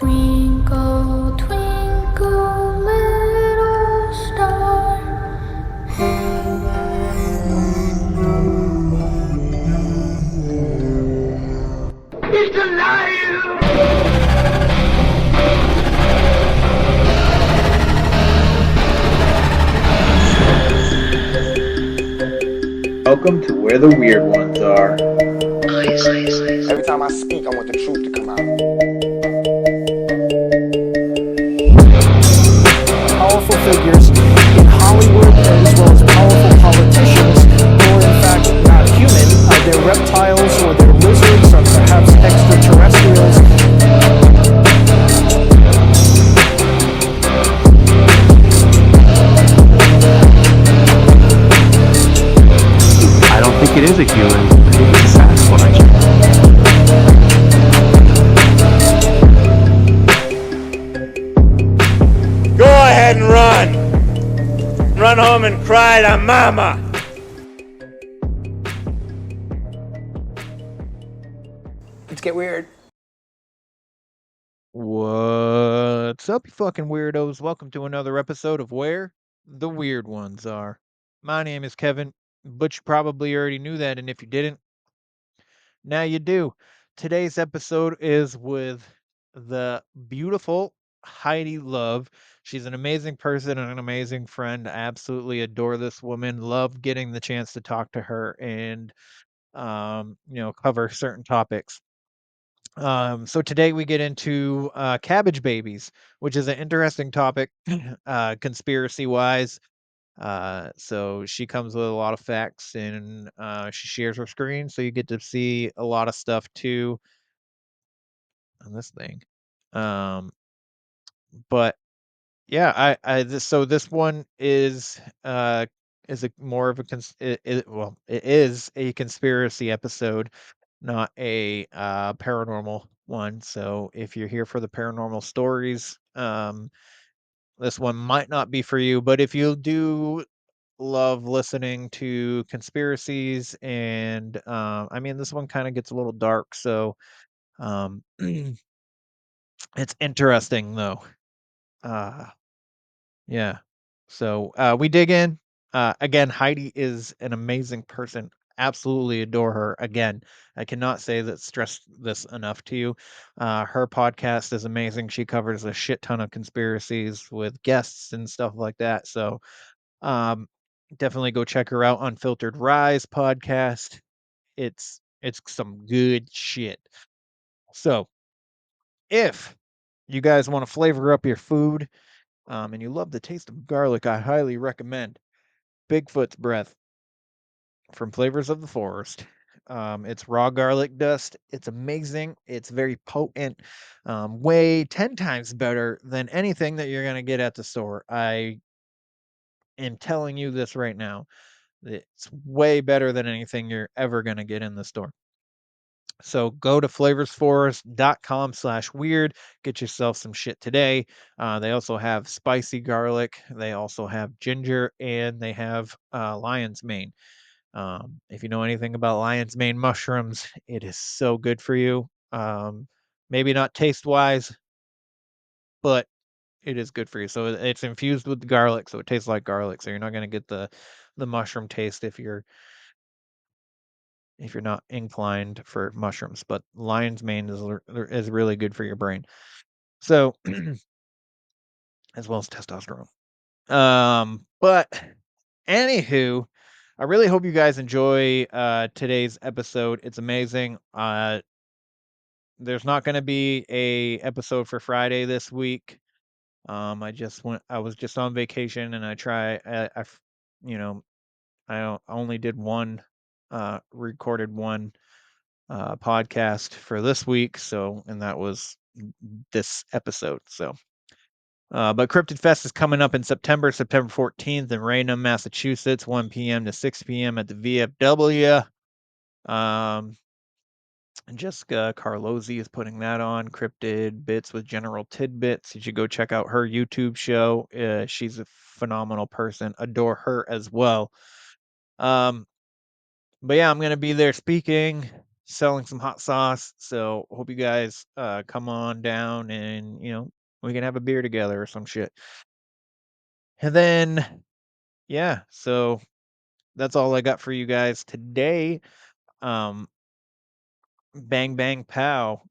Twinkle, twinkle, little star, how He's alive! Welcome to where the weird ones are. Every time I speak, I want the truth to come out. Powerful figures in Hollywood as well as powerful politicians who are in fact not human. They're reptiles or they're lizards or perhaps extraterrestrials. I don't think it is a human. I think it's a Sasquatch. Go ahead and run. Run home and cry to mama. Let's get weird. What's up, you fucking weirdos? Welcome to another episode of Where the Weird Ones Are. My name is Kevin, but you probably already knew that, and if you didn't, now you do. Today's episode is with the beautiful Heidi Love. She's an amazing person and an amazing friend. I absolutely adore this woman. Love getting the chance to talk to her and cover certain topics. So today we get into cabbage babies, which is an interesting topic, conspiracy wise. So she comes with a lot of facts and she shares her screen, so you get to see a lot of stuff too on this thing. Um, but yeah, so this one is a more of a it is a conspiracy episode, not a paranormal one. So if you're here for the paranormal stories, this one might not be for you. But if you do love listening to conspiracies and I mean this one kind of gets a little dark, so um it's interesting though. Uh Yeah. So we dig in. Again, Heidi is an amazing person. Absolutely adore her. Again, I cannot say that stress this enough to you. Her podcast is amazing. She covers a shit ton of conspiracies with guests and stuff like that. So um, definitely go check her out on Filtered Rise podcast. It's some good shit. So if you guys want to flavor up your food, and you love the taste of garlic, I highly recommend Bigfoot's Breath from Flavors of the Forest. It's raw garlic dust. It's amazing. It's very potent, way 10 times better than anything that you're going to get at the store. I am telling you this right now. It's way better than anything you're ever going to get in the store. So go to flavorsforest.com/weird. Get yourself some shit today. They also have spicy garlic. They also have ginger, and they have lion's mane. If you know anything about lion's mane mushrooms, it is so good for you. Maybe not taste wise, but it is good for you. So it's infused with garlic, so it tastes like garlic. So you're not going to get the mushroom taste if you're not inclined for mushrooms, but lion's mane is really good for your brain. So as well as testosterone. But anywho, I really hope you guys enjoy today's episode. It's amazing. There's not going to be a episode for Friday this week. I was just on vacation and you know, I only did one recorded one podcast for this week. So, and that was this episode. So, but Cryptid Fest is coming up in September 14th in Raynham, Massachusetts, 1 p.m. to 6 p.m. at the VFW. Jessica Carlozzi is putting that on. Cryptid Bits with General Tidbits. You should go check out her YouTube show. She's a phenomenal person. Adore her as well. But yeah, I'm going to be there speaking. selling some hot sauce. So hope you guys come on down and we can have a beer together or some shit. And then yeah, so that's all I got for you guys today. Um bang bang pow.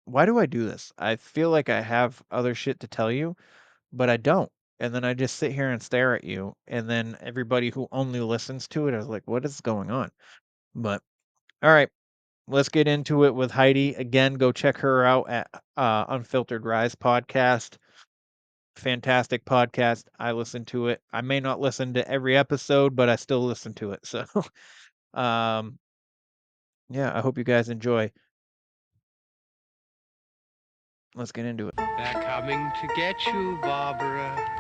Why do I do this? I feel like I have other shit to tell you, but I don't. And then I just sit here and stare at you. And then everybody who only listens to it is like, what is going on? But all right, let's get into it with Heidi. Again, go check her out at Unfiltered Rise podcast. Fantastic podcast. I listen to it. I may not listen to every episode, but I still listen to it. So, um, yeah, I hope you guys enjoy. Let's get into it. They're coming to get you, Barbara.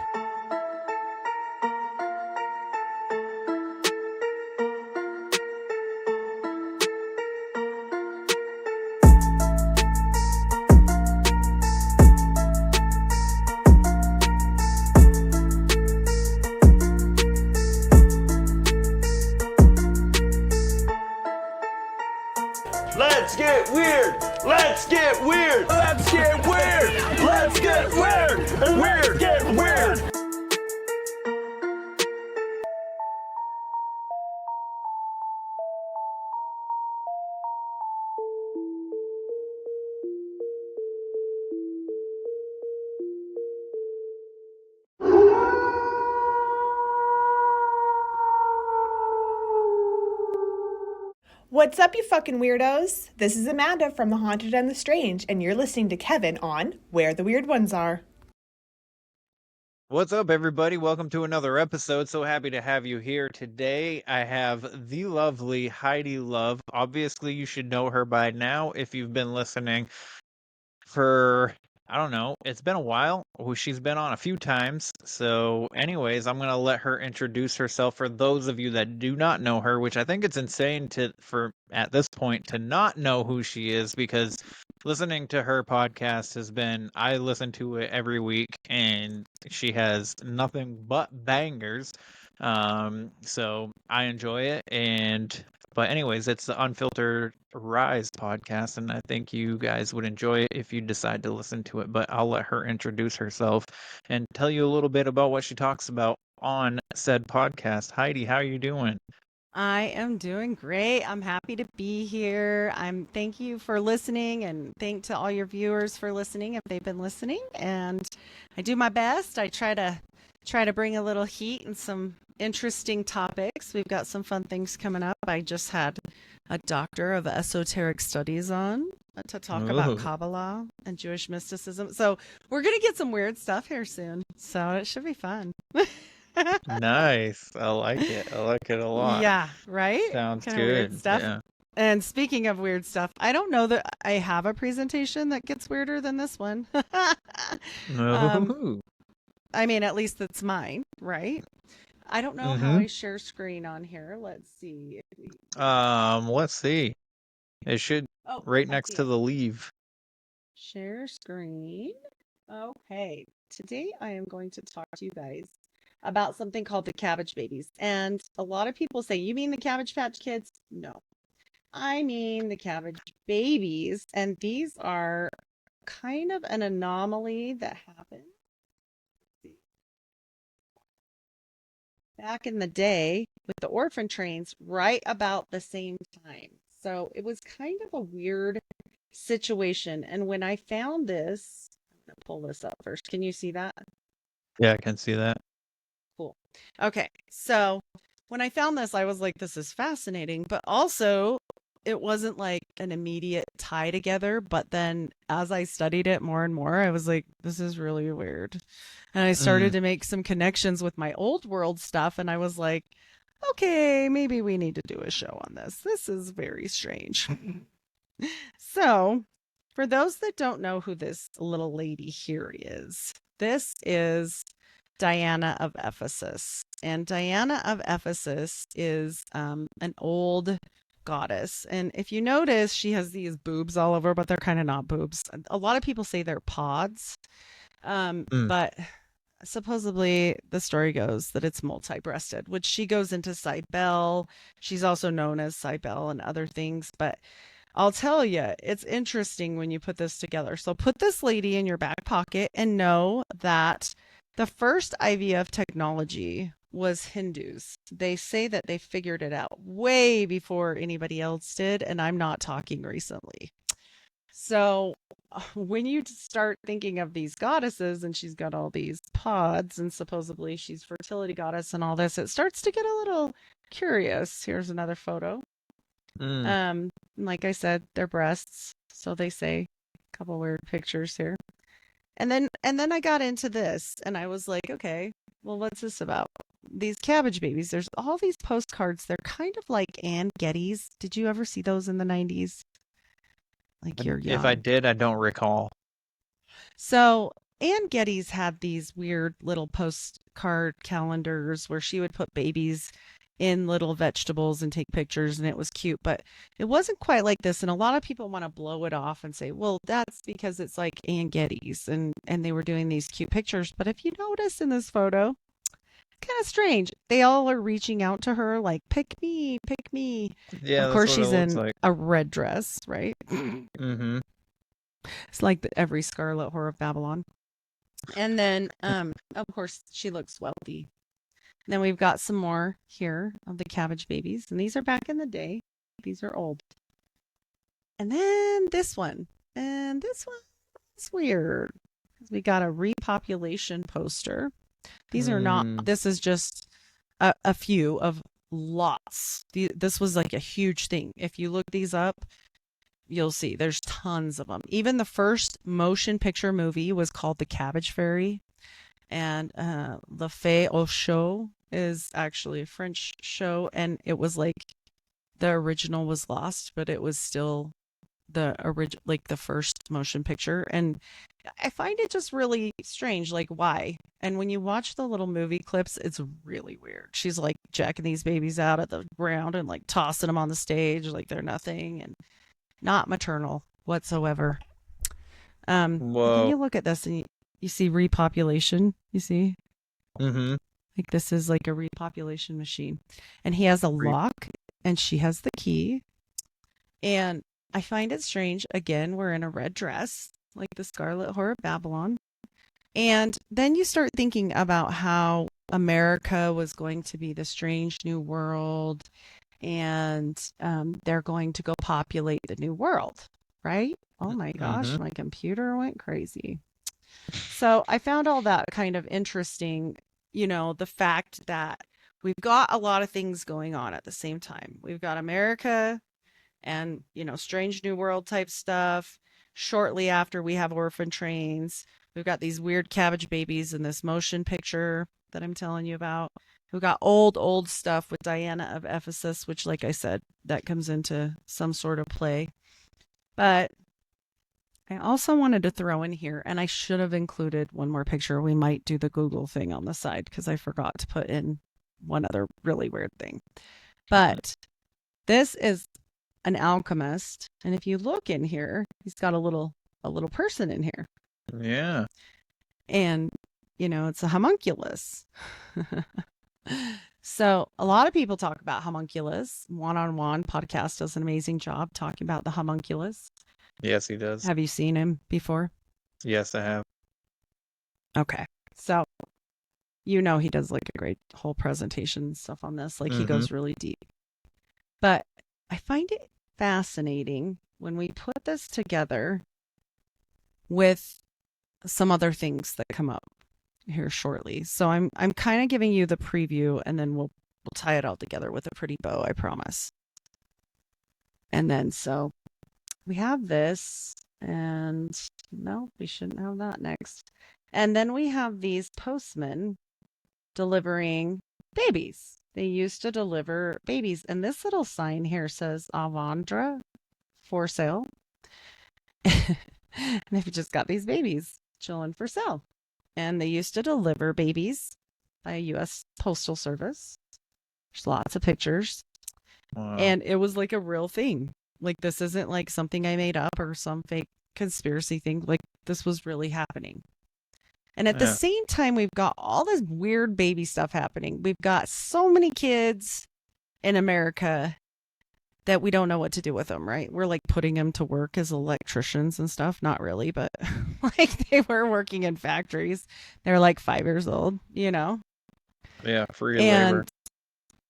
Let's get weird. Let's get weird. Let's get weird. Let's get weird. Weird. Get weird. What's up, you fucking weirdos? This is Amanda from The Haunted and the Strange, and you're listening to Kevin on Where the Weird Ones Are. What's up, everybody? Welcome to another episode. So happy to have you here today. I have the lovely Heidi Love. Obviously, you should know her by now if you've been listening for, I don't know, it's been a while. She's been on a few times. So anyways, I'm going to let her introduce herself for those of you that do not know her, which I think it's insane for at this point to not know who she is, because listening to her podcast I listen to it every week and she has nothing but bangers. So I enjoy it. But anyways, it's the Unfiltered Rise podcast, and I think you guys would enjoy it if you decide to listen to it. But I'll let her introduce herself and tell you a little bit about what she talks about on said podcast. Heidi, how are you doing? I am doing great. I'm happy to be here. Thank you for listening, and thank to all your viewers for listening if they've been listening. And I do my best. I try to bring a little heat and some interesting topics. We've got some fun things coming up. I just had a doctor of esoteric studies on to talk about Kabbalah and Jewish mysticism. So we're going to get some weird stuff here soon. So it should be fun. Nice. I like it. I like it a lot. Yeah, right? Sounds Kinda good. weird stuff. Yeah. And speaking of weird stuff, I don't know that I have a presentation that gets weirder than this one. No. I mean, at least it's mine, right? I don't know how I share screen on here. Let's see. Let's see. It should right next to the leave. Share screen. Okay. Today I am going to talk to you guys about something called the Cabbage Babies. And a lot of people say, you mean the Cabbage Patch Kids? No. I mean the Cabbage Babies. And these are kind of an anomaly that happened back in the day with the orphan trains right about the same time. So it was kind of a weird situation. And when I found this, I'm going to pull this up first. Can you see that? Yeah, I can see that. Cool. Okay. So when I found this, I was like, this is fascinating, but also it wasn't like an immediate tie together. But then as I studied it more and more, I was like, this is really weird. And I started to make some connections with my old world stuff. And I was like, okay, maybe we need to do a show on this. This is very strange. So for those that don't know who this little lady here is, this is Diana of Ephesus. And Diana of Ephesus is an old goddess. And if you notice, she has these boobs all over, but they're kind of not boobs. A lot of people say they're pods. But supposedly the story goes that it's multi-breasted, which she goes into Cybele. She's also known as Cybele and other things, but I'll tell you, it's interesting when you put this together. So put this lady in your back pocket and know that the first IVF technology was Hindus. They say that they figured it out way before anybody else did, and I'm not talking recently. So when you start thinking of these goddesses and she's got all these pods and supposedly she's fertility goddess and all this, it starts to get a little curious. Here's another photo. Like I said, their breasts. So they say, a couple weird pictures here. And then I got into this and I was like, okay, well, what's this about? These cabbage babies. There's all these postcards. They're kind of like Ann Getty's. Did you ever see those in the 90s? Like you're young. If I did, I don't recall. So Ann Getty's had these weird little postcard calendars where she would put babies in little vegetables and take pictures, and it was cute, but it wasn't quite like this. And a lot of people want to blow it off and say, well, that's because it's like Ann Getty's and they were doing these cute pictures. But if you notice in this photo, kind of strange. They all are reaching out to her like, pick me, pick me. Yeah, of course she's in like. a red dress, right? Mm-hmm. It's like every Scarlet Whore of Babylon. And then, of course, she looks wealthy. Then we've got some more here of the cabbage babies. And these are back in the day. These are old. And then this one. And this one's weird. We got a repopulation poster. These are not, this is just a few of lots. This was like a huge thing. If you look these up, you'll see there's tons of them. Even the first motion picture movie was called The Cabbage Fairy. And Le Fée au Show is actually a French show. And it was like the original was lost, but it was still the original, like the first motion picture. And I find it just really strange, like why? And when you watch the little movie clips, it's really weird. She's like jacking these babies out at the ground and like tossing them on the stage like they're nothing, and not maternal whatsoever. Then you look at this and you see repopulation. You see, like this is like a repopulation machine, and he has a lock and she has the key. And I find it strange. Again, we're in a red dress, like the Scarlet Whore of Babylon. And then you start thinking about how America was going to be the strange new world, and they're going to go populate the new world, right? Oh my gosh, my computer went crazy. So I found all that kind of interesting, you know, the fact that we've got a lot of things going on at the same time. We've got America and, you know, strange new world type stuff. Shortly after, we have orphan trains. We've got these weird cabbage babies in this motion picture that I'm telling you about. We've got old stuff with Diana of Ephesus, which, like I said, that comes into some sort of play. But I also wanted to throw in here, and I should have included one more picture. We might do the Google thing on the side because I forgot to put in one other really weird thing. But this is an alchemist, and if you look in here, he's got a little person in here. Yeah. And you know, it's a homunculus. So a lot of people talk about homunculus. One-on-One podcast does an amazing job talking about the homunculus. Yes, he does. Have you seen him before? Yes, I have. Okay, so you know he does like a great whole presentation and stuff on this. Like he goes really deep. But I find it fascinating when we put this together with some other things that come up here shortly. So I'm kind of giving you the preview, and then we'll tie it all together with a pretty bow, I promise. And then so we have this, and no, we shouldn't have that next. And then we have these postmen delivering babies. They used to deliver babies. And this little sign here says Avandra for sale. And they've just got these babies chilling for sale. And they used to deliver babies by a U.S. Postal Service. There's lots of pictures. Wow. And it was like a real thing. Like, this isn't like something I made up or some fake conspiracy thing. Like, this was really happening. And at the same time, we've got all this weird baby stuff happening. We've got so many kids in America that we don't know what to do with them, right? We're like putting them to work as electricians and stuff. Not really, but like they were working in factories. They're like 5 years old, you know? Yeah, free labor.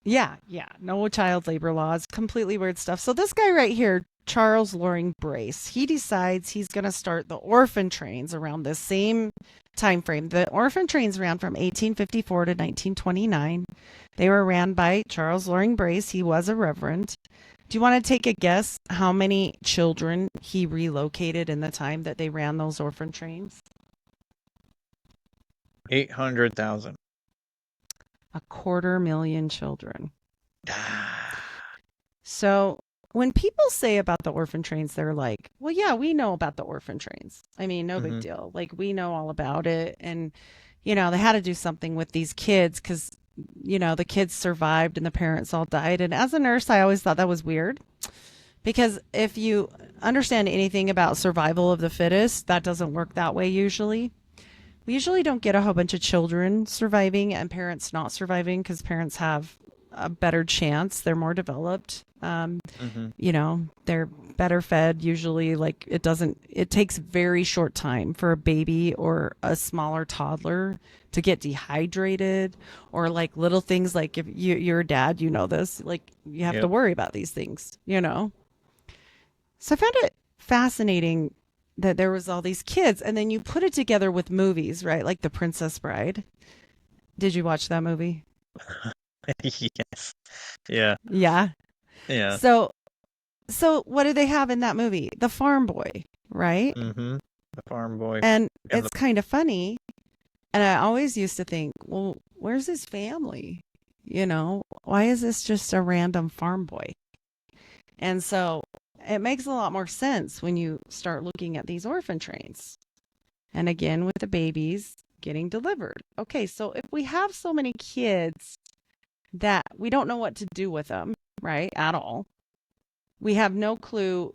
Yeah, no child labor laws, completely weird stuff. So this guy right here, Charles Loring Brace, he decides he's going to start the orphan trains around this same time frame. The orphan trains ran from 1854 to 1929. They were ran by Charles Loring Brace. He was a reverend. Do you want to take a guess how many children he relocated in the time that they ran those orphan trains? 800,000. 250,000 children. So when people say about the orphan trains, they're like, well, yeah, we know about the orphan trains. I mean, no big deal. Like, we know all about it. And, you know, they had to do something with these kids because, you know, the kids survived and the parents all died. And as a nurse, I always thought that was weird because if you understand anything about survival of the fittest, that doesn't work that way usually. We usually don't get a whole bunch of children surviving and parents not surviving because parents have a better chance. They're more developed. You know, they're better fed usually. Like it takes very short time for a baby or a smaller toddler to get dehydrated or like little things like if you're a dad, you know this, like you have to worry about these things, you know? So I found it fascinating that there was all these kids and then you put it together with movies, right? Like The Princess Bride. Did you watch that movie? Yes. Yeah. Yeah. Yeah. So what do they have in that movie? The farm boy, right? The farm boy. And it's kind of funny. And I always used to think, well, where's his family? You know, why is this just a random farm boy? And so it makes a lot more sense when you start looking at these orphan trains. And again, with the babies getting delivered. Okay, so if we have so many kids that we don't know what to do with them, right, at all. We have no clue,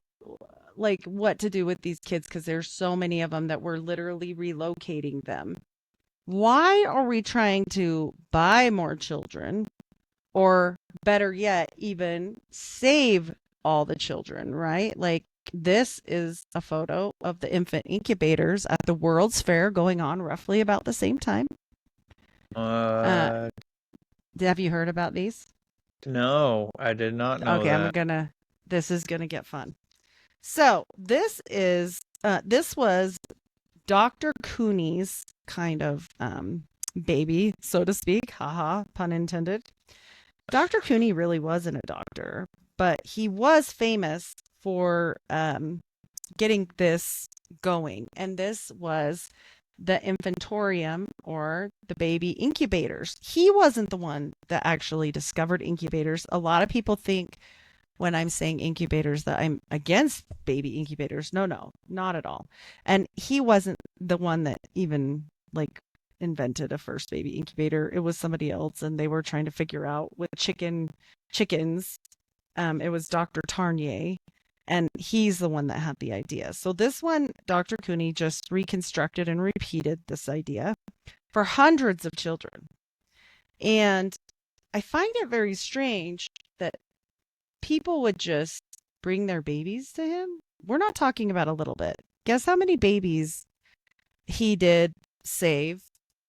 like, what to do with these kids because there's so many of them that we're literally relocating them. Why are we trying to buy more children or better yet, even save all the children, right? Like this is a photo of the infant incubators at the World's Fair going on roughly about the same time. Have you heard about these? No, I did not know that. Okay, this is gonna get fun. So this was Dr. Cooney's kind of baby, so to speak. Haha, pun intended. Dr. Cooney really wasn't a doctor, but he was famous for getting this going. And this was the infantorium or the baby incubators. He wasn't the one that actually discovered incubators. A lot of people think when I'm saying incubators that I'm against baby incubators. No, not at all. And he wasn't the one that even like invented a first baby incubator. It was somebody else, and they were trying to figure out with chickens. It was Dr. Tarnier, and he's the one that had the idea. So this one, Dr. Cooney just reconstructed and repeated this idea for hundreds of children. And I find it very strange that people would just bring their babies to him. We're not talking about a little bit. Guess how many babies he did save,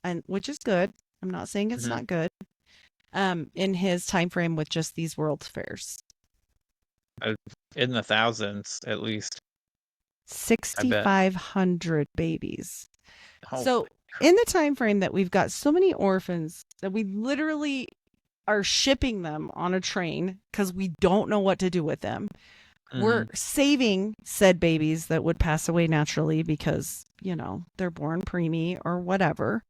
and which is good. I'm not saying it's not good. In his time frame with just these World's Fairs. In the thousands, at least. 6,500 babies. Oh, so in the time frame that we've got so many orphans that we literally are shipping them on a train because we don't know what to do with them. We're saving said babies that would pass away naturally because, you know, they're born preemie or whatever.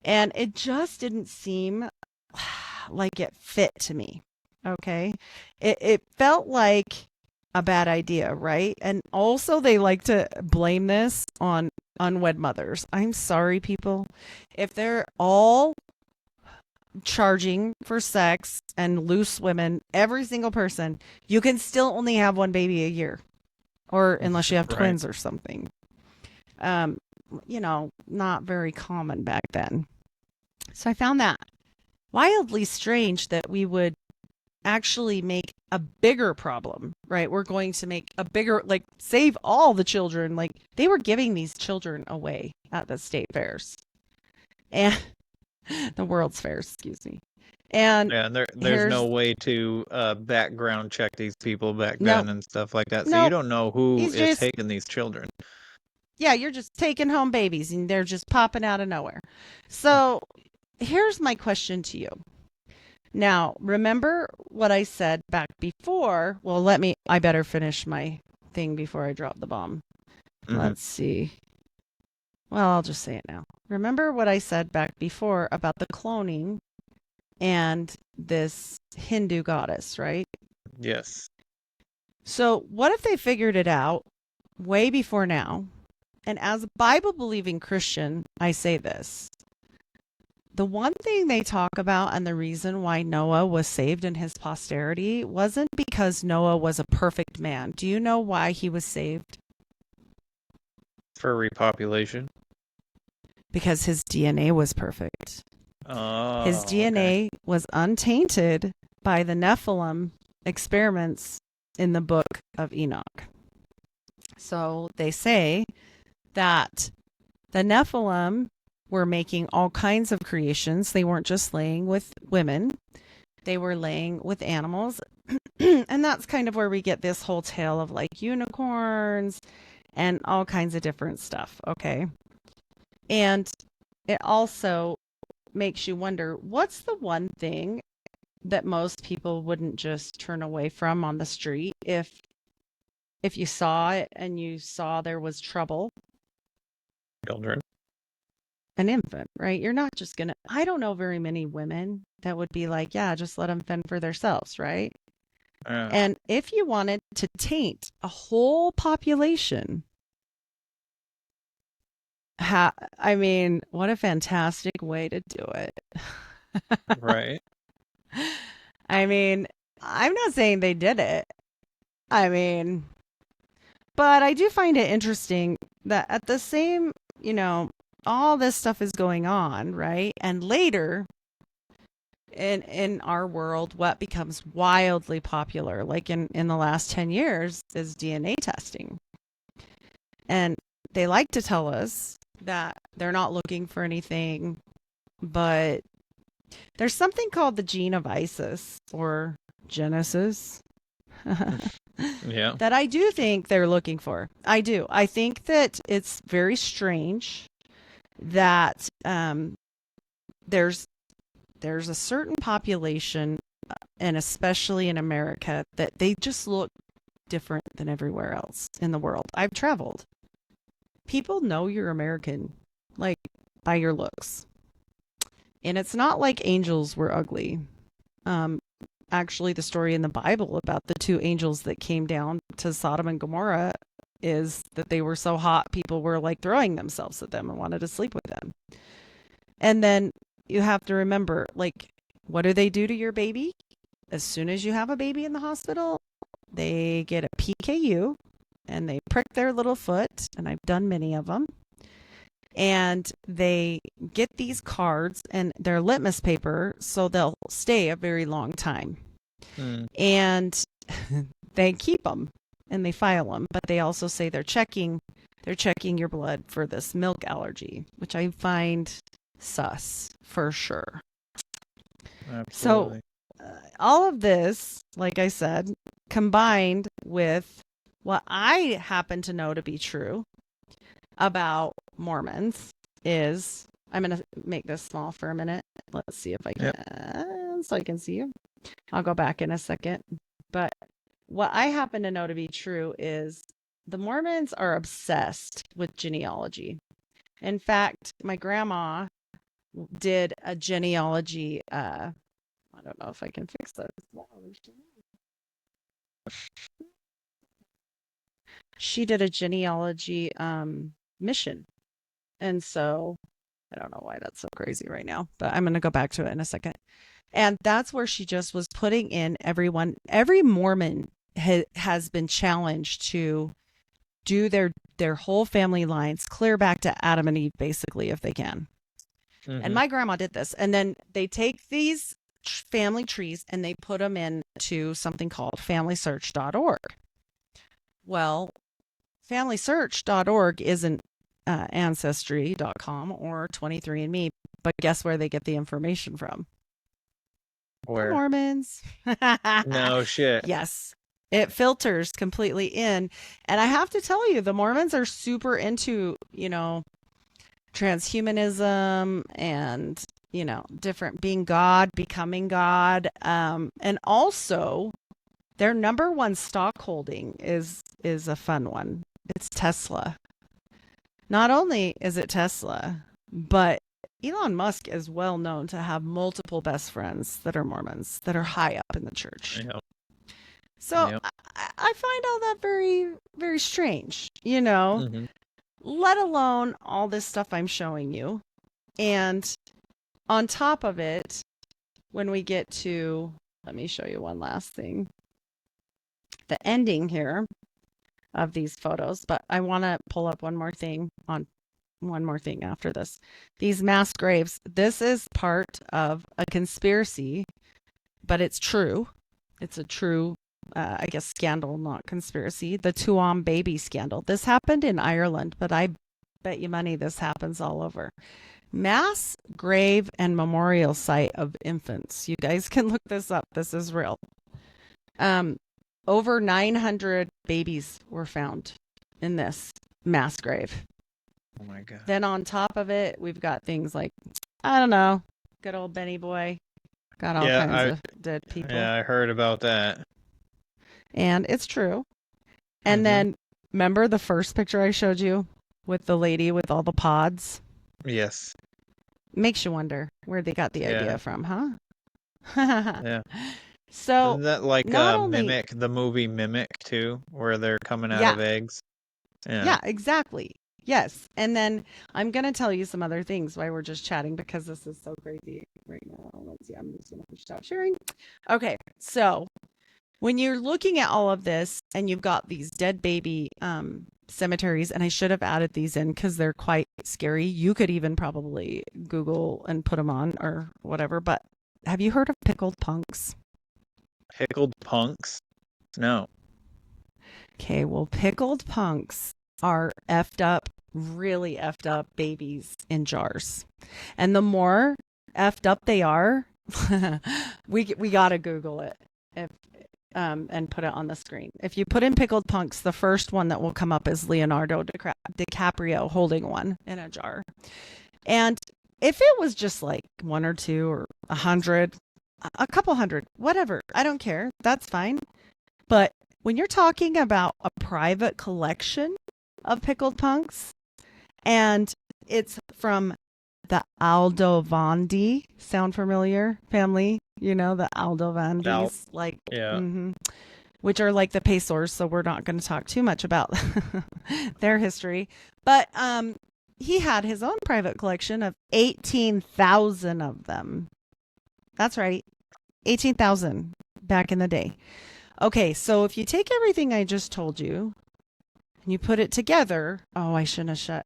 And it just didn't seem like it fit to me. Okay. It felt like a bad idea, right? And also they like to blame this on unwed mothers. I'm sorry, people. If they're all charging for sex and loose women, every single person, you can still only have one baby a year, or unless you have twins or something. not very common back then. So I found that wildly strange that we would actually make a bigger problem, right? We're going to make a bigger, like, save all the children. Like, they were giving these children away at the state fairs and the World's Fairs, excuse me. And yeah, there's no way to background check these people back then and stuff like that. So you don't know who is taking these children. Yeah, you're just taking home babies and they're just popping out of nowhere. So here's my question to you. Now, remember what I said back before? Well, I better finish my thing before I drop the bomb. Mm-hmm. Let's see. Well, I'll just say it now. Remember what I said back before about the cloning and this Hindu goddess, right? Yes. So what if they figured it out way before now? And as a Bible-believing Christian, I say this. The one thing they talk about and the reason why Noah was saved and his posterity wasn't because Noah was a perfect man. Do you know why he was saved? For repopulation. Because his DNA was perfect. Oh, his DNA was untainted by the Nephilim experiments in the book of Enoch. So they say that the Nephilim were making all kinds of creations. They weren't just laying with women. They were laying with animals. And that's kind of where we get this whole tale of like unicorns and all kinds of different stuff. Okay. And it also makes you wonder, what's the one thing that most people wouldn't just turn away from on the street if you saw it and you saw there was trouble? Children. An infant, right? You're not just gonna, I don't know very many women that would be like, yeah, just let them fend for themselves, right? And if you wanted to taint a whole population, I mean, what a fantastic way to do it. Right. I mean, I'm not saying they did it. I mean, but I do find it interesting that at the same, all this stuff is going on, right? And later in our world, what becomes wildly popular, like in the last 10 years, is DNA testing. And they like to tell us that they're not looking for anything, but there's something called the gene of Isis or Genesis. Yeah. That I do think they're looking for. I do. I think that it's very strange that there's a certain population, and especially in America, that they just look different than everywhere else in the world. I've traveled. People know you're American, like, by your looks. And it's not like angels were ugly. Actually, the story in the Bible about the two angels that came down to Sodom and Gomorrah is that they were so hot, people were like throwing themselves at them and wanted to sleep with them. And then you have to remember, like, what do they do to your baby? As soon as you have a baby in the hospital, they get a PKU and they prick their little foot, and I've done many of them. And they get these cards and their litmus paper so they'll stay a very long time. And they keep them and they file them, but they also say they're checking your blood for this milk allergy, which I find sus for sure. Absolutely. So all of this, like I said, combined with what I happen to know to be true about Mormons is, I'm going to make this small for a minute. Let's see if I can, so I can see you. I'll go back in a second. But what I happen to know to be true is the Mormons are obsessed with genealogy. In fact, my grandma did a genealogy, I don't know if I can fix this. She did a genealogy mission. And so I don't know why that's so crazy right now, but I'm going to go back to it in a second. And that's where she just was putting in every Mormon has been challenged to do their whole family lines clear back to Adam and Eve, basically, if they can. And my grandma did this. And then they take these family trees and they put them into something called FamilySearch.org. Well, FamilySearch.org isn't Ancestry.com or 23andMe, but guess where they get the information from? Where? The Mormons. No shit. Yes. It filters completely in. And I have to tell you, the Mormons are super into, transhumanism and, different being God, becoming God. And also their number one stock holding is a fun one. It's Tesla. Not only is it Tesla, but Elon Musk is well known to have multiple best friends that are Mormons that are high up in the church. Yep. So Yep. I find all that very, very strange, let alone all this stuff I'm showing you. And on top of it, when we get to, let me show you one last thing, the ending here of these photos, but I want to pull up one more thing after this. These mass graves, this is part of a conspiracy, but it's true. It's a true, I guess, scandal, not conspiracy. The Tuam baby scandal. This happened in Ireland, but I bet you money this happens all over. Mass grave and memorial site of infants. You guys can look this up. This is real. Over 900 babies were found in this mass grave. Oh my God. Then on top of it, we've got things like, I don't know, good old Benny Boy. Got all kinds of dead people. Yeah, I heard about that. And it's true. And then, remember the first picture I showed you with the lady with all the pods? Yes. Makes you wonder where they got the idea from, huh? Yeah. So, isn't that like Mimic, the movie Mimic too, where they're coming out of eggs? Yeah, exactly. Yes. And then I'm going to tell you some other things while we're just chatting because this is so crazy right now. Let's see. I'm just going to stop sharing. Okay. So when you're looking at all of this and you've got these dead baby cemeteries, and I should have added these in because they're quite scary. You could even probably Google and put them on or whatever. But have you heard of pickled punks? Pickled punks? No. Okay. Well, pickled punks are effed up, really effed up babies in jars. And the more effed up they are, we got to Google it and put it on the screen. If you put in pickled punks, the first one that will come up is Leonardo DiCaprio holding one in a jar. And if it was just like one or two or 100, a couple hundred, whatever, I don't care. That's fine. But when you're talking about a private collection of pickled punks, and it's from the Aldovandi, sound familiar, family? The Aldovandis, which are like the Pacers, so we're not going to talk too much about their history. But he had his own private collection of 18,000 of them. That's right, 18,000 back in the day. Okay, so if you take everything I just told you, and you put it together, I shouldn't have shut.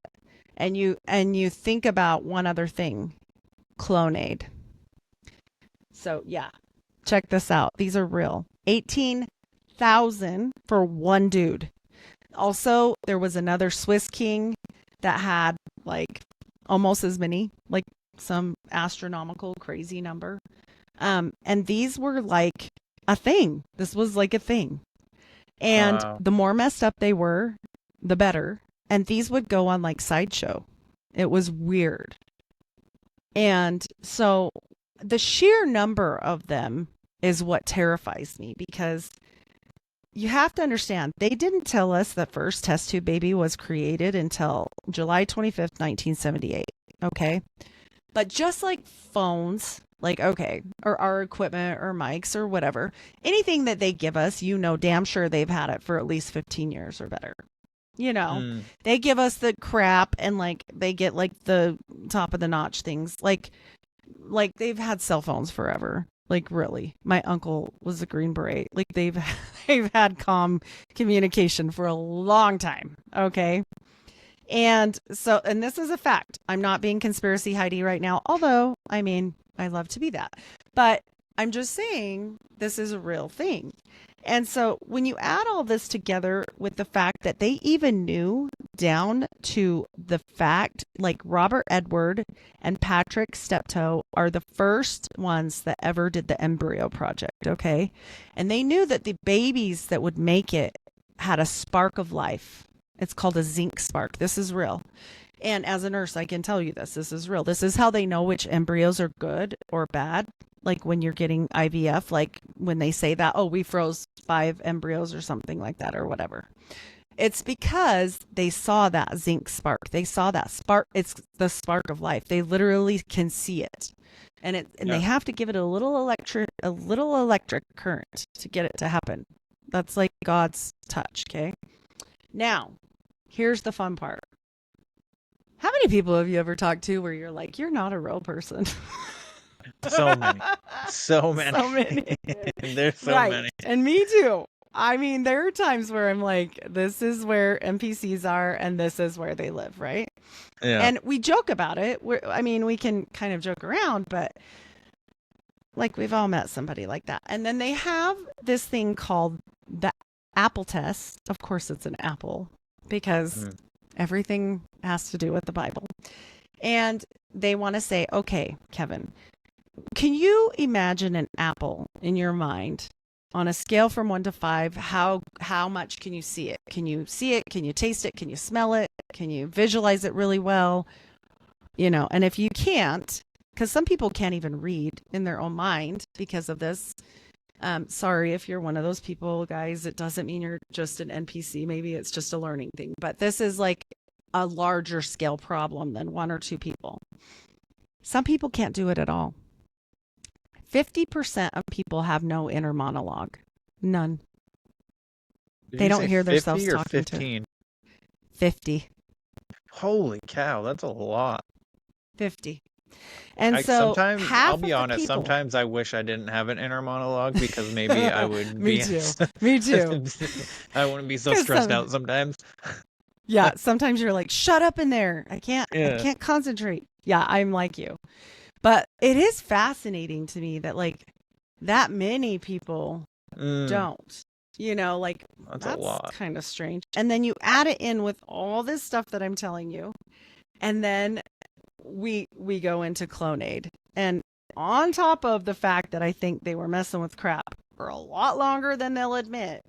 And you think about one other thing, Clonade. So yeah, check this out. These are real. 18,000 for one dude. Also, there was another Swiss king that had like almost as many, like some astronomical crazy number. And these were like a thing. This was like a thing. And the more messed up they were, the better. And these would go on like Sideshow. It was weird. And so the sheer number of them is what terrifies me, because you have to understand, they didn't tell us the first test tube baby was created until July 25th, 1978. Okay. But just like phones, or our equipment or mics or whatever, anything that they give us, damn sure they've had it for at least 15 years or better. They give us the crap and like they get like the top of the notch things. Like they've had cell phones forever. Like really, my uncle was a Green Beret. Like they've had calm communication for a long time. Okay. And so, and this is a fact. I'm not being conspiracy Heidi right now, although, I mean, I love to be that. But I'm just saying this is a real thing. And so when you add all this together with the fact that they even knew down to the fact, like Robert Edward and Patrick Steptoe are the first ones that ever did the embryo project, okay? And they knew that the babies that would make it had a spark of life. It's called a zinc spark. This is real. And as a nurse, I can tell you this. This is real. This is how they know which embryos are good or bad. Like when you're getting IVF, like when they say that, oh, we froze 5 embryos or something like that or whatever. It's because they saw that zinc spark. They saw that spark. It's the spark of life. They literally can see it. And they have to give it a little electric current to get it to happen. That's like God's touch, okay? Now, here's the fun part. How many people have you ever talked to where you're like, you're not a real person? So many. So many. So many. There's so right. many. And me too. I mean, there are times where I'm like, this is where NPCs are and this is where they live, right? Yeah. And we joke about it. I mean, we can kind of joke around, but like we've all met somebody like that. And then they have this thing called the apple test. Of course, it's an apple because everything has to do with the Bible. And they want to say, okay, Kevin, can you imagine an apple in your mind on a scale from 1 to 5? How much can you see it? Can you see it? Can you taste it? Can you smell it? Can you visualize it really well? You know, and if you can't, because some people can't even read in their own mind because of this. Sorry if you're one of those people, guys. It doesn't mean you're just an NPC. Maybe it's just a learning thing. But this is like a larger scale problem than 1 or 2 people. Some people can't do it at all. 50% of people have no inner monologue. None. They don't hear themselves talking 15? 50. Holy cow, that's a lot. 50. And so sometimes, half I'll be honest, people, sometimes I wish I didn't have an inner monologue because maybe I would Me be... too. Me too. I wouldn't be so stressed out sometimes. Yeah, sometimes you're like, shut up in there. I can't concentrate. Yeah, I'm like you. But it is fascinating to me that like that many people don't. You know, like that's a lot. Kind of strange. And then you add it in with all this stuff that I'm telling you. And then we go into Clonade. And on top of the fact that I think they were messing with crap for a lot longer than they'll admit,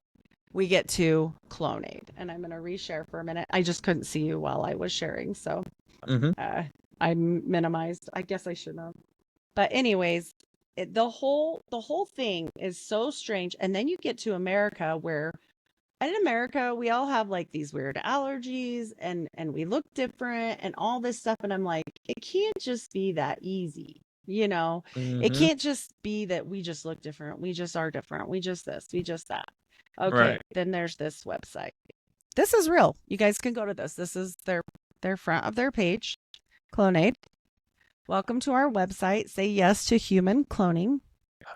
we get to Clonade. And I'm going to reshare for a minute. I just couldn't see you while I was sharing. So I minimized. I guess I shouldn't have. But anyways, the whole thing is so strange. And then you get to America where in America, we all have like these weird allergies and we look different and all this stuff. And I'm like, it can't just be that easy. You know, it can't just be that we just look different. We just are different. We just this, we just that. Okay. Right. Then there's this website. This is real. You guys can go to this. This is their front of their page. Clonade. Welcome to our website. Say yes to human cloning.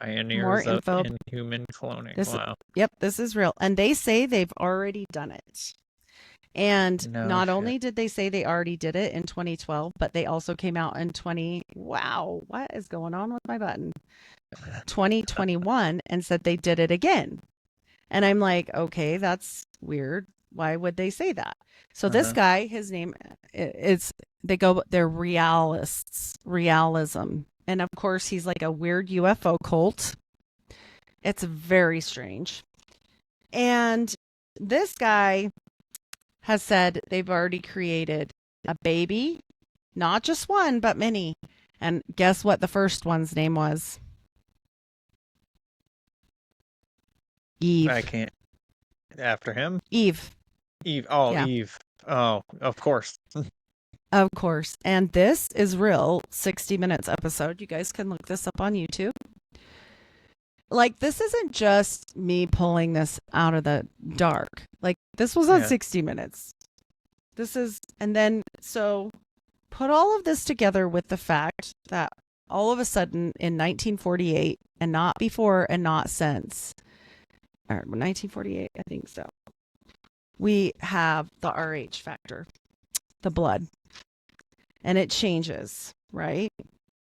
Pioneers More of info. Inhuman cloning. Wow. Yep, this is real. And they say they've already done it. And not only did they say they already did it in 2012, but they also came out in wow, what is going on with my button? 2021 and said they did it again. And I'm like, okay, that's weird. Why would they say that? So this guy, his name they're realism. And of course, he's like a weird UFO cult. It's very strange. And this guy has said they've already created a baby, not just one, but many. And guess what the first one's name was? Eve. I can't. After him? Eve. Eve. Oh, yeah. Eve. Oh, of course. Of course. And this is real 60 Minutes episode. You guys can look this up on YouTube. Like, this isn't just me pulling this out of the dark. Like, this was on 60 Minutes. This is, and then, so put all of this together with the fact that all of a sudden in 1948, and not before and not since, or 1948, I think so, we have the Rh factor, the blood, and it changes, right?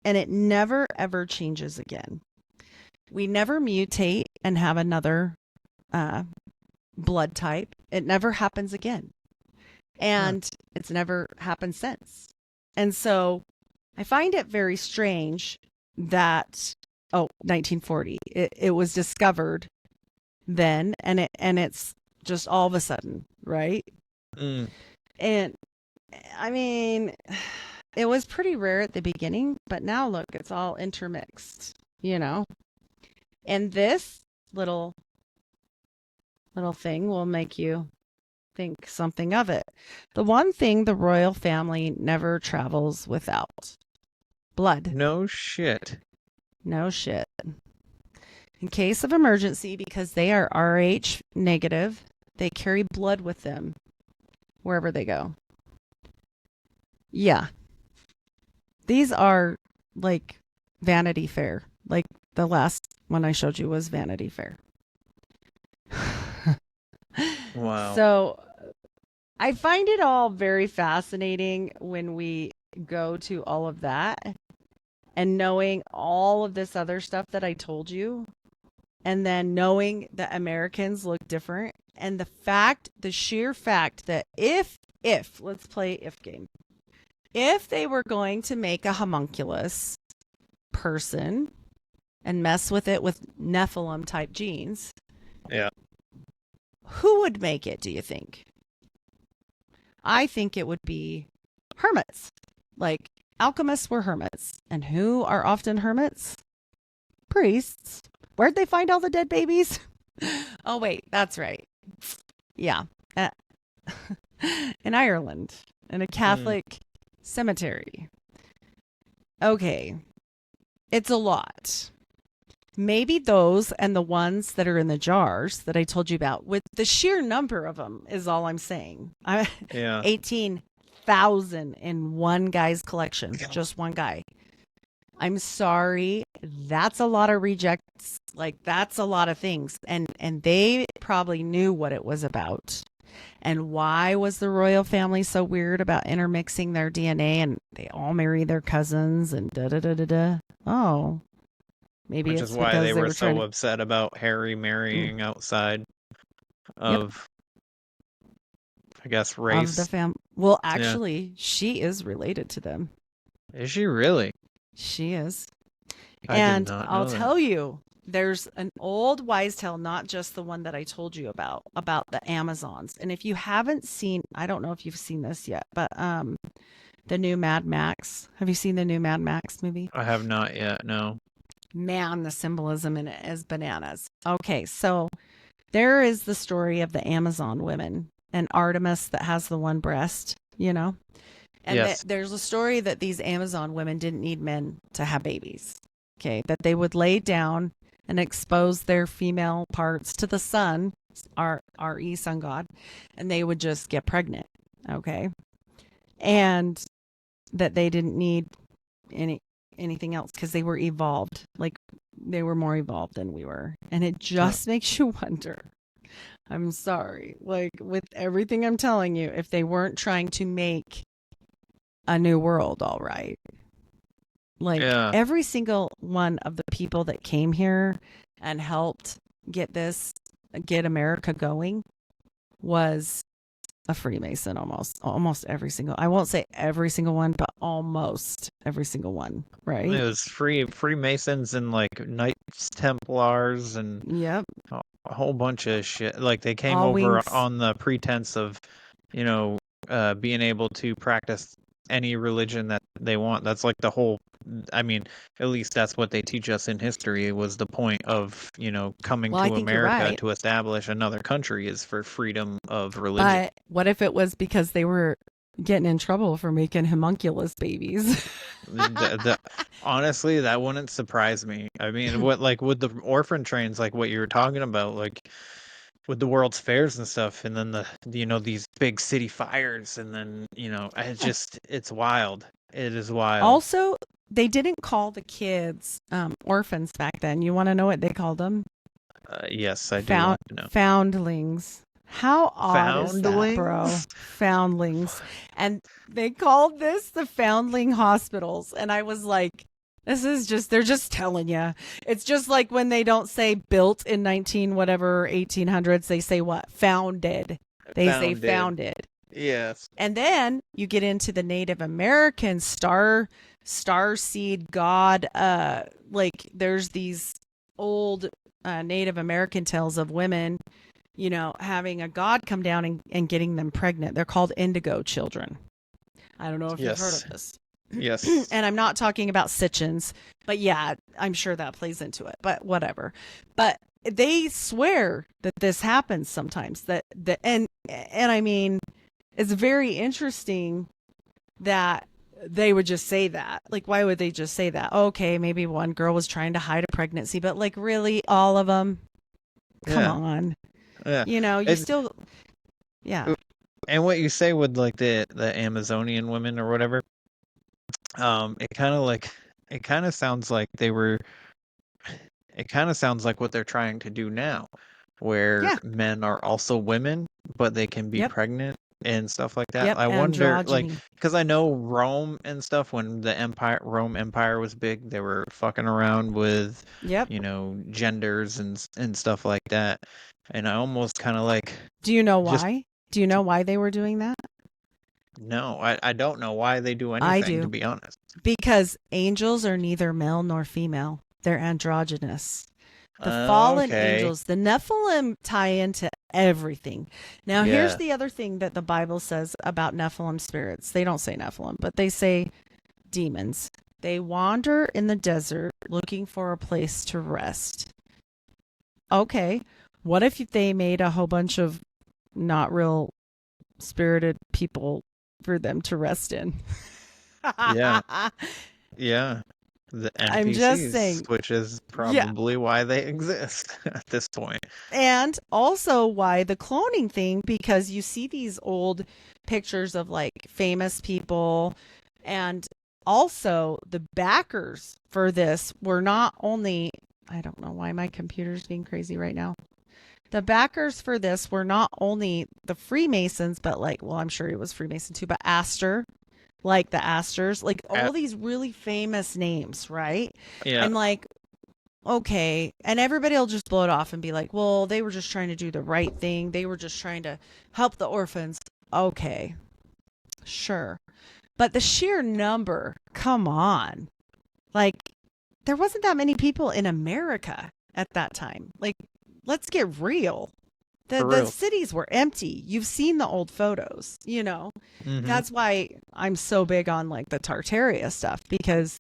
And it never ever changes again. We never mutate and have another blood type. It never happens again. And it's never happened since. And so I find it very strange that 1940, it was discovered then, and it's just all of a sudden, right? And I mean, it was pretty rare at the beginning, but now look, it's all intermixed, you know. And this little thing will make you think something of it. The one thing the royal family never travels without: blood. No shit. No shit. In case of emergency, because they are Rh negative, they carry blood with them wherever they go. Yeah. These are like Vanity Fair. Like the last one I showed you was Vanity Fair. Wow. So I find it all very fascinating when we go to all of that and knowing all of this other stuff that I told you, and then knowing that Americans look different, and the sheer fact that if let's play if game, if they were going to make a homunculus person and mess with it with Nephilim type genes, yeah, who would make it, do you think? I think it would be hermits. Like, alchemists were hermits. And who are often hermits? Priests. Where'd they find all the dead babies? Oh, wait, that's right. Yeah. In Ireland, in a Catholic cemetery. Okay. It's a lot. Maybe those and the ones that are in the jars that I told you about, with the sheer number of them, is all I'm saying. Yeah. 18,000 in one guy's collection, just one guy. I'm sorry, that's a lot of rejects. Like, that's a lot of things, and they probably knew what it was about. And why was the royal family so weird about intermixing their DNA, and they all marry their cousins and da da da da da? Oh. Maybe Which it's is why because they were so trying to... upset about Harry marrying outside of, I guess, race. Of the family. Well, actually, she is related to them. Is she really? She is. I And did not know I'll that. tell you, there's an old wise tale, not just the one that I told you about the Amazons. And if you haven't seen, I don't know if you've seen this yet, but the new Mad Max. Have you seen the new Mad Max movie? I have not yet, no. Man, the symbolism in it is bananas. Okay, so there is the story of the Amazon women and Artemis that has the one breast, you know? And Yes. there's a story that these Amazon women didn't need men to have babies. Okay, that they would lay down and expose their female parts to the sun, R-E, sun god, and they would just get pregnant. Okay. And that they didn't need anything else because they were evolved. Like, they were more evolved than we were. And it just makes you wonder. I'm sorry. Like, with everything I'm telling you, if they weren't trying to make a new world, all right. Like, every single one of the people that came here and helped get America going was a Freemason. Almost every single, I won't say every single one, but almost every single one, right? It was Freemasons and like Knights Templars and a whole bunch of shit. Like, they came over on the pretense of, being able to practice any religion that they want. That's like the whole, I mean, at least that's what they teach us in history. It was the point of, coming to America to establish another country is for freedom of religion. But what if it was because they were getting in trouble for making homunculus babies? Honestly, that wouldn't surprise me. I mean, what, like, with the orphan trains, like what you were talking about, like with the World's Fairs and stuff, and then these big city fires, and then it's wild. It is wild. Also, they didn't call the kids orphans back then. You want to know what they called them? Yes, I do want to know. Foundlings. How odd is that, bro? Foundlings? Foundlings. And they called this the foundling hospitals. And I was like, this is just, they're just telling you. It's just like when they don't say built in 1800s, they say what? Founded. They say founded. Yes. And then you get into the Native American star seed god. Like there's these old Native American tales of women, you know, having a god come down and getting them pregnant. They're called indigo children. I don't know if you've heard of this. Yes. And I'm not talking about Sitchins, but yeah, I'm sure that plays into it, but whatever. But they swear that this happens sometimes, and I mean, it's very interesting that they would just say that. Like, why would they just say that? Okay, maybe one girl was trying to hide a pregnancy, but like, really, all of them? Come on. Yeah. You know, you still, yeah. And what you say with like the Amazonian women or whatever, it kind of sounds like what they're trying to do now, where men are also women, but they can be pregnant and stuff like that. I wonder, like, because I know Rome and stuff, when the Rome Empire was big, they were fucking around with, you know, genders and stuff like that. And I almost kind of like. Do you know why? Do you know why they were doing that? No, I don't know why they do anything, I do. to be honest. Because angels are neither male nor female. They're androgynous. The fallen angels, the Nephilim, tie into everything. Now, here's the other thing that the Bible says about Nephilim spirits. They don't say Nephilim, but they say demons. They wander in the desert looking for a place to rest. Okay, what if they made a whole bunch of not real spirited people for them to rest in? Yeah. Yeah. The NPCs, I'm just saying, which is probably why they exist at this point. And also why the cloning thing, because you see these old pictures of like famous people, and also the backers for this were not only, I don't know why my computer's being crazy right now. The backers for this were not only the Freemasons, but like, well, I'm sure he was Freemason too, but Astor, like the Astors, like all these really famous names, right? Yeah. I'm like, okay. And everybody will just blow it off and be like, well, they were just trying to do the right thing. They were just trying to help the orphans. Okay. Sure. But the sheer number, come on. Like, there wasn't that many people in America at that time. Like, let's get real. The cities were empty. You've seen the old photos, you know. Mm-hmm. That's why I'm so big on like the Tartaria stuff, because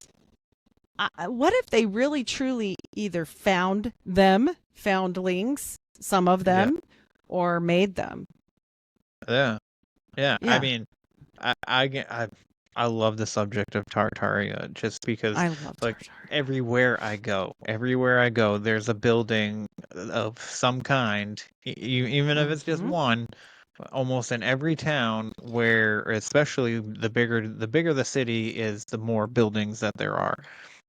what if they really truly either found them, foundlings, some of them, or made them? Yeah. I mean, I love the subject of Tartaria, just because I love like Tartaria. everywhere I go, there's a building of some kind, even if it's just one, almost in every town, where especially the bigger the city is, the more buildings that there are,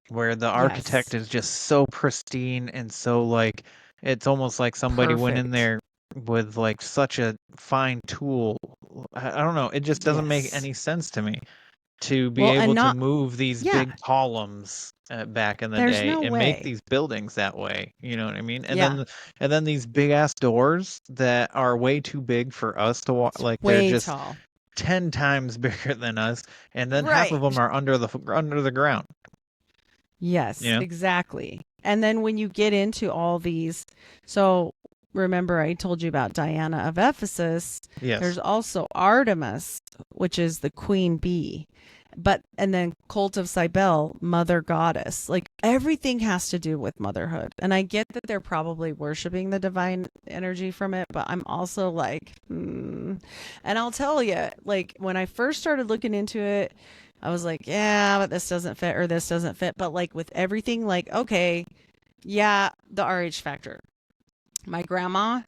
where the architect is just so pristine and so like, it's almost like somebody went in there with like such a fine tool. I don't know, it just doesn't make any sense to me to be able to move these big columns back in the day and make these buildings that way. You know what I mean? And then these big ass doors that are way too big for us to walk. Like they're just tall. 10 times bigger than us, and then half of them are under the ground. Yes, exactly. And then when you get into all these, so remember I told you about Diana of Ephesus. Yes. There's also Artemis, which is the queen bee. And then Cult of Cybele, mother goddess. Like everything has to do with motherhood. And I get that they're probably worshiping the divine energy from it, but I'm also like, And I'll tell you, like when I first started looking into it, I was like, yeah, but this doesn't fit or this doesn't fit. But like with everything, like, okay, yeah, the RH factor. My grandma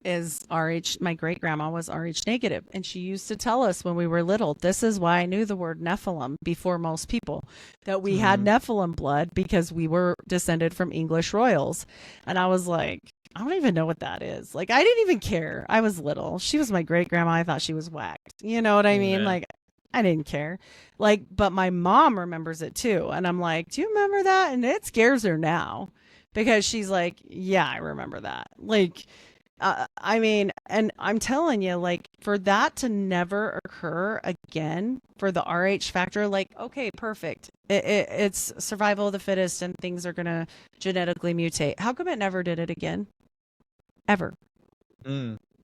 is RH. My great grandma was RH negative, and she used to tell us when we were little, this is why I knew the word Nephilim before most people, that we had Nephilim blood because we were descended from English royals. And I was like, I don't even know what that is. Like, I didn't even care. I was little. She was my great grandma. I thought she was whacked. You know what I mean? Yeah. Like, I didn't care. Like, but my mom remembers it too. And I'm like, do you remember that? And it scares her now because she's like, yeah, I remember that. Like, I mean, and I'm telling you, like, for that to never occur again, for the RH factor, like, okay, perfect. It's survival of the fittest and things are going to genetically mutate. How come it never did it again? Ever.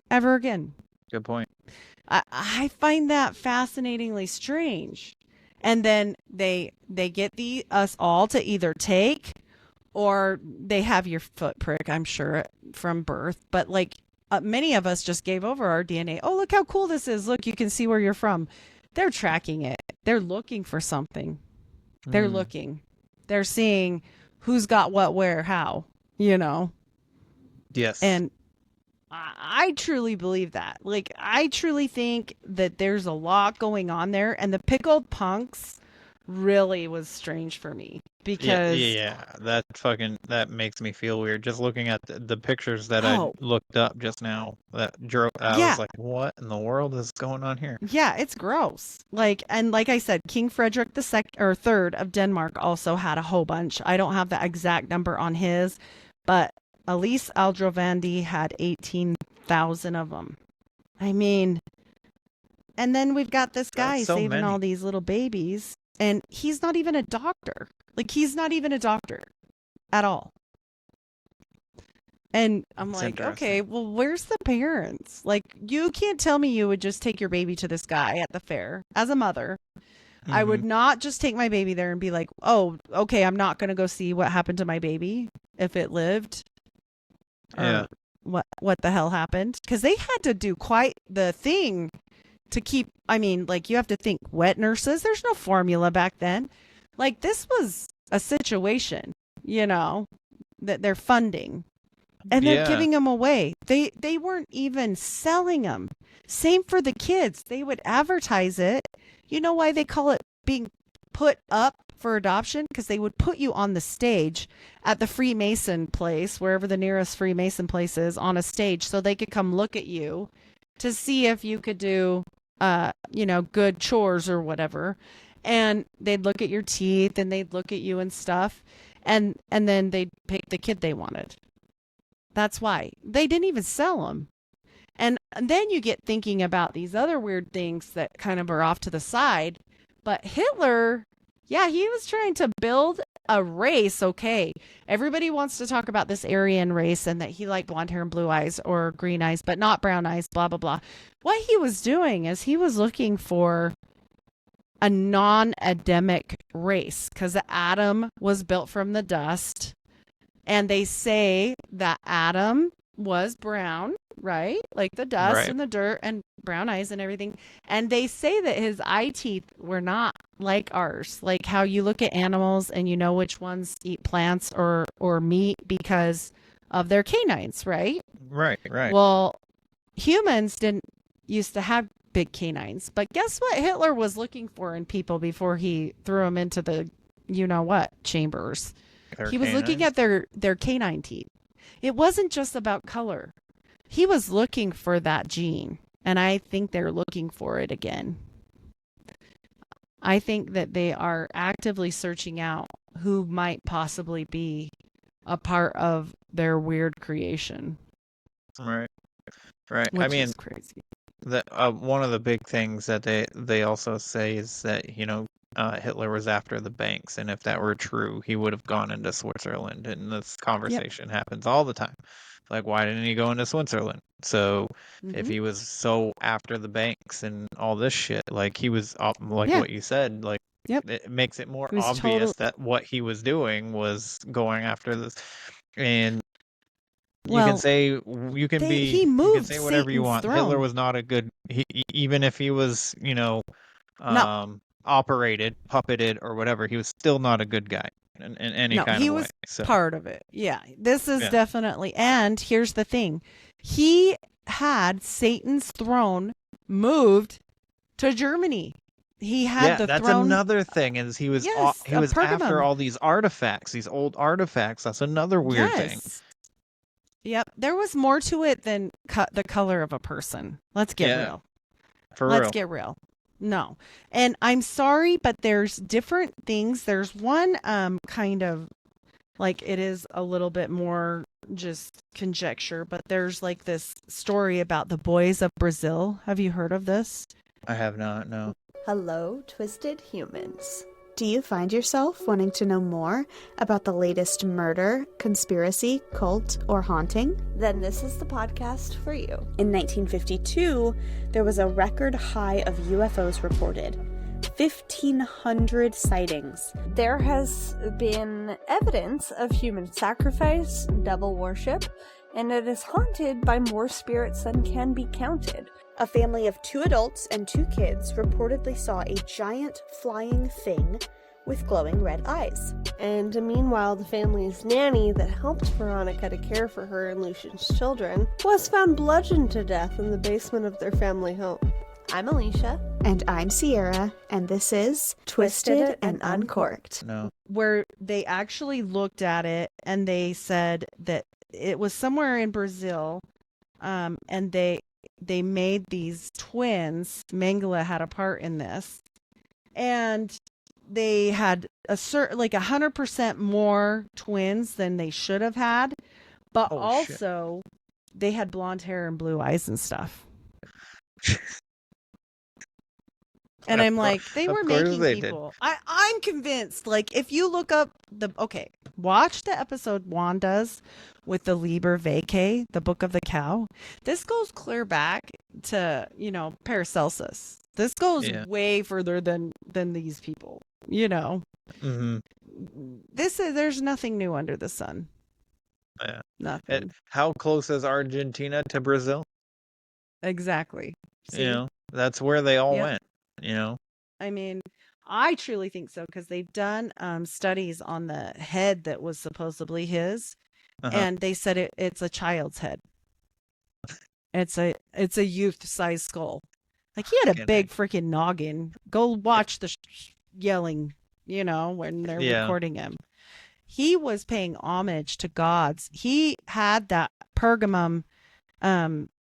Ever again. Good point. I find that fascinatingly strange. And then they get us all to either take, or they have your foot prick, I'm sure, from birth. But like many of us just gave over our DNA. Oh, look how cool this is. Look, you can see where you're from. They're tracking it. They're looking for something. They're looking. They're seeing who's got what, where, how, you know? Yes. And I truly believe that. Like, I truly think that there's a lot going on there. And the pickled punks really was strange for me because that makes me feel weird just looking at the pictures that I looked up just now. I was like, what in the world is going on here? Yeah, it's gross. Like, and like I said, King Frederick the second or third of Denmark also had a whole bunch. I don't have the exact number on his, but Elise Aldrovandi had 18,000 of them. I mean, and then we've got this guy saving all these little babies. And he's not even a doctor. Like, he's not even a doctor at all. And I'm like, okay, well, where's the parents? Like, you can't tell me you would just take your baby to this guy at the fair. As a mother, I would not just take my baby there and be like, oh, okay, I'm not going to go see what happened to my baby if it lived. Yeah. Or what the hell happened? Because they had to do quite the thing to keep, I mean, like, you have to think wet nurses. There's no formula back then. Like, this was a situation, you know, that they're funding. And they're giving them away. They weren't even selling them. Same for the kids. They would advertise it. You know why they call it being put up for adoption? Because they would put you on the stage at the Freemason place, wherever the nearest Freemason place is, on a stage so they could come look at you to see if you could do you know, good chores or whatever. And they'd look at your teeth and they'd look at you and stuff. And then they'd pick the kid they wanted. That's why. They didn't even sell them. And then you get thinking about these other weird things that kind of are off to the side. But Hitler, yeah, he was trying to build a race. Okay, everybody wants to talk about this Aryan race and that he liked blonde hair and blue eyes or green eyes, but not brown eyes, blah, blah, blah. What he was doing is he was looking for a non-Adamic race because Adam was built from the dust. And they say that Adam was brown, right? Like the dust and the dirt and brown eyes and everything. And they say that his eye teeth were not like ours, like how you look at animals and you know which ones eat plants or meat because of their canines, right? Right. Well, humans didn't used to have big canines. But guess what Hitler was looking for in people before he threw them into the you-know-what chambers? He was looking at their canine teeth. It wasn't just about color. He was looking for that gene, and I think they're looking for it again. I think that they are actively searching out who might possibly be a part of their weird creation. Right. Which I mean, is crazy. One of the big things that they also say is that, you know, Hitler was after the banks, and if that were true, he would have gone into Switzerland. And this conversation happens all the time. Like, why didn't he go into Switzerland? So if he was so after the banks and all this shit, like he was what you said, like it makes it more obvious that what he was doing was going after this. And you can say you can say whatever you want. Hitler was not a good. Even if he was, you know, operated, puppeted, or whatever, he was still not a good guy. in any No, kind he of way. was So part of it. Yeah, this is Yeah. definitely. And here's the thing: he had Satan's throne moved to Germany. He had the that's throne. another thing is he was Yes, he of was after Pergamum. all these artifacts, these old artifacts. That's another weird thing. Yes. Yep. There was more to it than the color of a person. Let's get Yeah, real. for Let's real. get real. No. And I'm sorry, but there's different things. There's one kind of like it is a little bit more just conjecture, but there's like this story about the boys of Brazil. Have you heard of this? I have not. No. Hello, twisted humans. Do you find yourself wanting to know more about the latest murder, conspiracy, cult, or haunting? Then this is the podcast for you. In 1952, there was a record high of UFOs reported. 1,500 sightings. There has been evidence of human sacrifice, devil worship, and it is haunted by more spirits than can be counted. A family of 2 adults and 2 kids reportedly saw a giant flying thing with glowing red eyes. And meanwhile, the family's nanny that helped Veronica to care for her and Lucian's children was found bludgeoned to death in the basement of their family home. I'm Alicia. And I'm Sierra, and this is Twisted and Uncorked. No. Where they actually looked at it and they said that it was somewhere in Brazil, and they made these twins. Mengele had a part in this, and they had a certain 100% more twins than they should have had, but also they had blonde hair and blue eyes and stuff. And I'm like, they were making people. I'm convinced. Like, if you look up watch the episode Juan does with the Liber Vacay, the Book of the Cow. This goes clear back to, Paracelsus. This goes way further than these people, Mm-hmm. There's nothing new under the sun. Yeah. Nothing. And how close is Argentina to Brazil? Exactly. See? That's where they all Yep. went. I mean, I truly think so because they've done studies on the head that was supposedly his, and they said it's a child's head. It's a youth-sized skull. Like he had a big freaking noggin. Go watch the yelling, when they're recording him. He was paying homage to gods. He had that Pergamum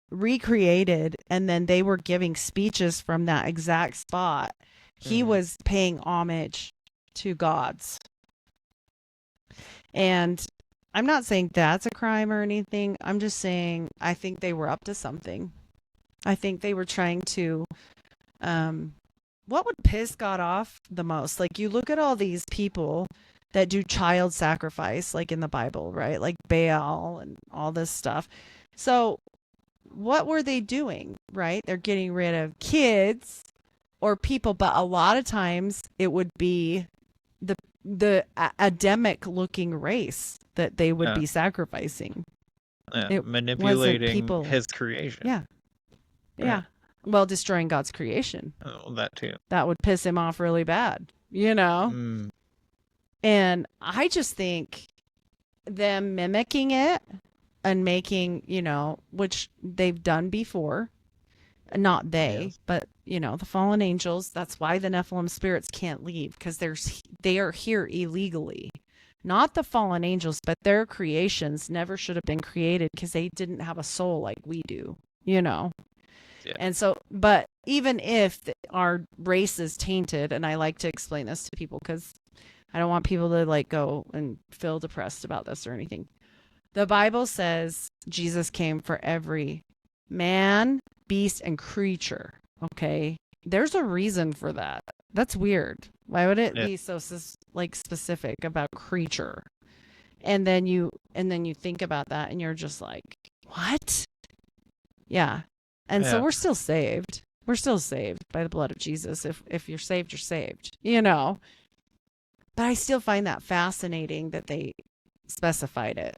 recreated, and then they were giving speeches from that exact spot. He was paying homage to gods. And I'm not saying that's a crime or anything. I'm just saying I think they were up to something. I think they were trying to what would piss God off the most? Like, you look at all these people that do child sacrifice, like in the Bible, right? Like Baal and all this stuff. So what were they doing, right? They're getting rid of kids or people, but a lot of times it would be the Adamic looking race that they would be sacrificing. Manipulating his creation. Yeah. Well, destroying God's creation. Oh, that too. That would piss him off really bad, And I just think them mimicking it and making, which they've done before. Not they, but, the fallen angels. That's why the Nephilim spirits can't leave, because they are here illegally. Not the fallen angels, but their creations never should have been created because they didn't have a soul like we do, Yeah. And so, but even if our race is tainted, and I like to explain this to people because I don't want people to go and feel depressed about this or anything. The Bible says Jesus came for every man, beast, and creature. Okay. There's a reason for that. That's weird. Why would it be so specific about creature? And then you think about that and you're just like, what? Yeah. And so we're still saved. We're still saved by the blood of Jesus. If you're saved, you're saved, But I still find that fascinating that they specified it.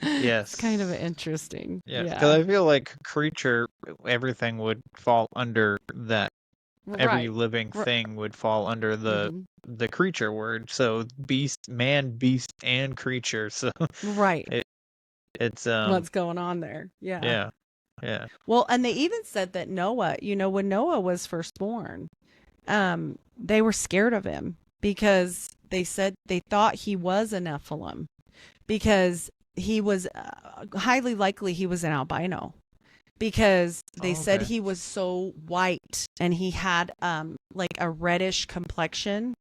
Yes. It's kind of interesting. Yes, because I feel like creature, everything would fall under that. Every living thing would fall under the the creature word. So beast, man, beast, and creature. So Right. it's What's going on there? Yeah. Yeah. Well, and they even said that Noah, when Noah was first born, they were scared of him because they said they thought he was a Nephilim because he was highly likely he was an albino because they said he was so white and he had like a reddish complexion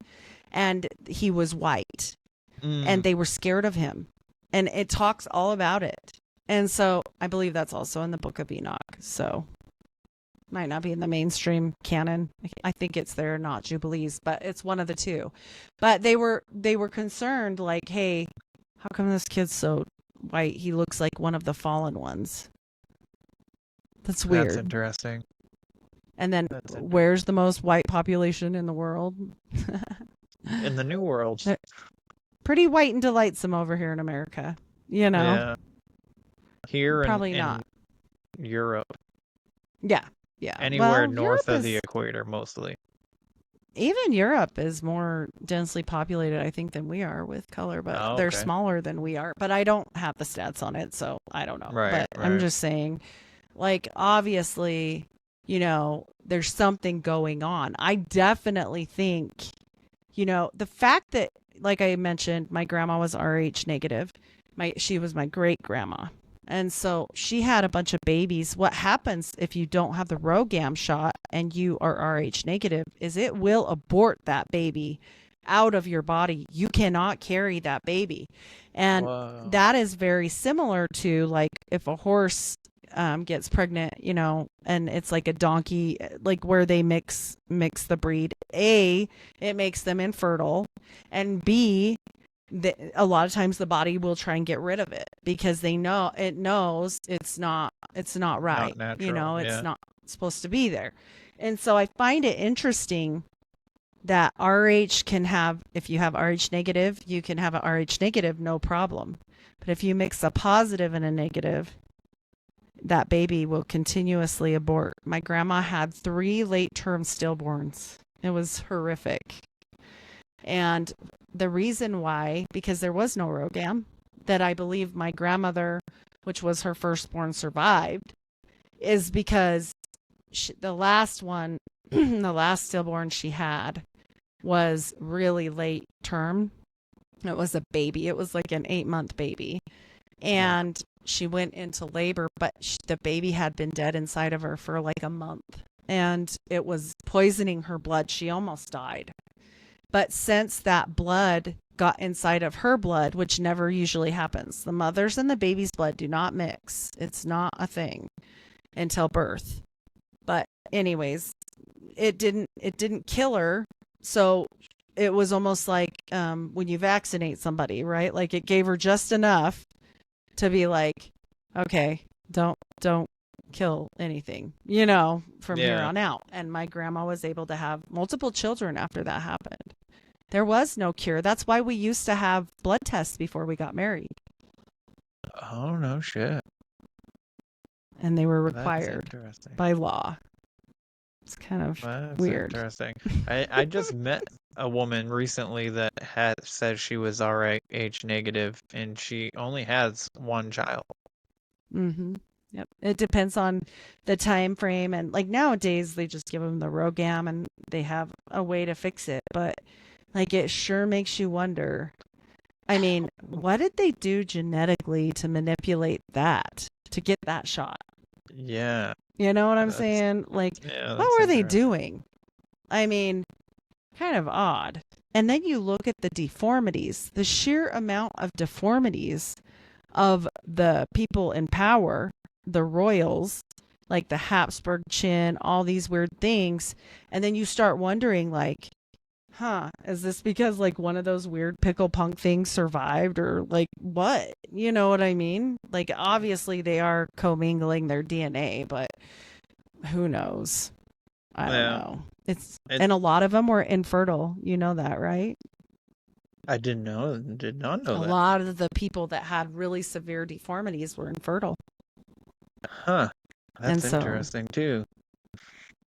and he was white and they were scared of him, and it talks all about it. And so I believe that's also in the Book of Enoch. So might not be in the mainstream canon. I think it's there, not Jubilees, but it's one of the two. But they were concerned, like, hey, how come this kid's so white? He looks like one of the fallen ones. That's weird. That's interesting. And then where's the most white population in the world? In the New World. They're pretty white and delightsome over here in America. Yeah. Here probably in not. Europe. Yeah. Anywhere Well, north Europe of the equator, mostly. Even Europe is more densely populated, I think, than we are with color, but they're smaller than we are. But I don't have the stats on it, so I don't know. Right, but I'm just saying, like, obviously, there's something going on. I definitely think, the fact that, like I mentioned, my grandma was Rh negative. She was my great grandma. And so she had a bunch of babies. What happens if you don't have the ROGAM shot and you are Rh negative is it will abort that baby out of your body. You cannot carry that baby. And that is very similar to, like, if a horse gets pregnant, and it's like a donkey, like where they mix the breed. A, it makes them infertile, and B, a lot of times the body will try and get rid of it because it knows it's not right. Not natural, it's not supposed to be there. And so I find it interesting that RH can have, if you have RH negative, you can have a RH negative, no problem. But if you mix a positive and a negative, that baby will continuously abort. My grandma had 3 late-term stillborns. It was horrific. And the reason why, because there was no ROGAM, that I believe my grandmother, which was her firstborn, survived, is because the last one, the last stillborn she had, was really late term. It was a baby. It was like an 8-month baby. And she went into labor, but the baby had been dead inside of her for like a month. And it was poisoning her blood. She almost died. But since that blood got inside of her blood, which never usually happens, the mother's and the baby's blood do not mix. It's not a thing until birth. But anyways, it didn't kill her. So it was almost like when you vaccinate somebody, right? Like it gave her just enough to be like, okay, don't kill anything, from here on out. And my grandma was able to have multiple children after that happened. There was no cure. That's why we used to have blood tests before we got married. Oh, no shit. And they were required by law. It's kind of weird. Interesting. I just met a woman recently that said she was Rh negative, and she only has 1 child. Mm-hmm. Yep. It depends on the time frame, and like nowadays they just give them the ROGAM and they have a way to fix it. But like it sure makes you wonder. I mean, what did they do genetically to manipulate that to get that shot? Yeah. You know what I'm saying? Like, what were they doing? I mean, kind of odd. And then you look at the deformities, the sheer amount of deformities of the people in power, the royals, like the Habsburg chin, all these weird things. And then you start wondering, like, is this because like one of those weird pickle punk things survived, or like what? You know what I mean? Like obviously they are commingling their DNA, but who knows? I don't know. And a lot of them were infertile. You know that, right? I did not know that. A lot of the people that had really severe deformities were infertile. Huh. That's interesting too.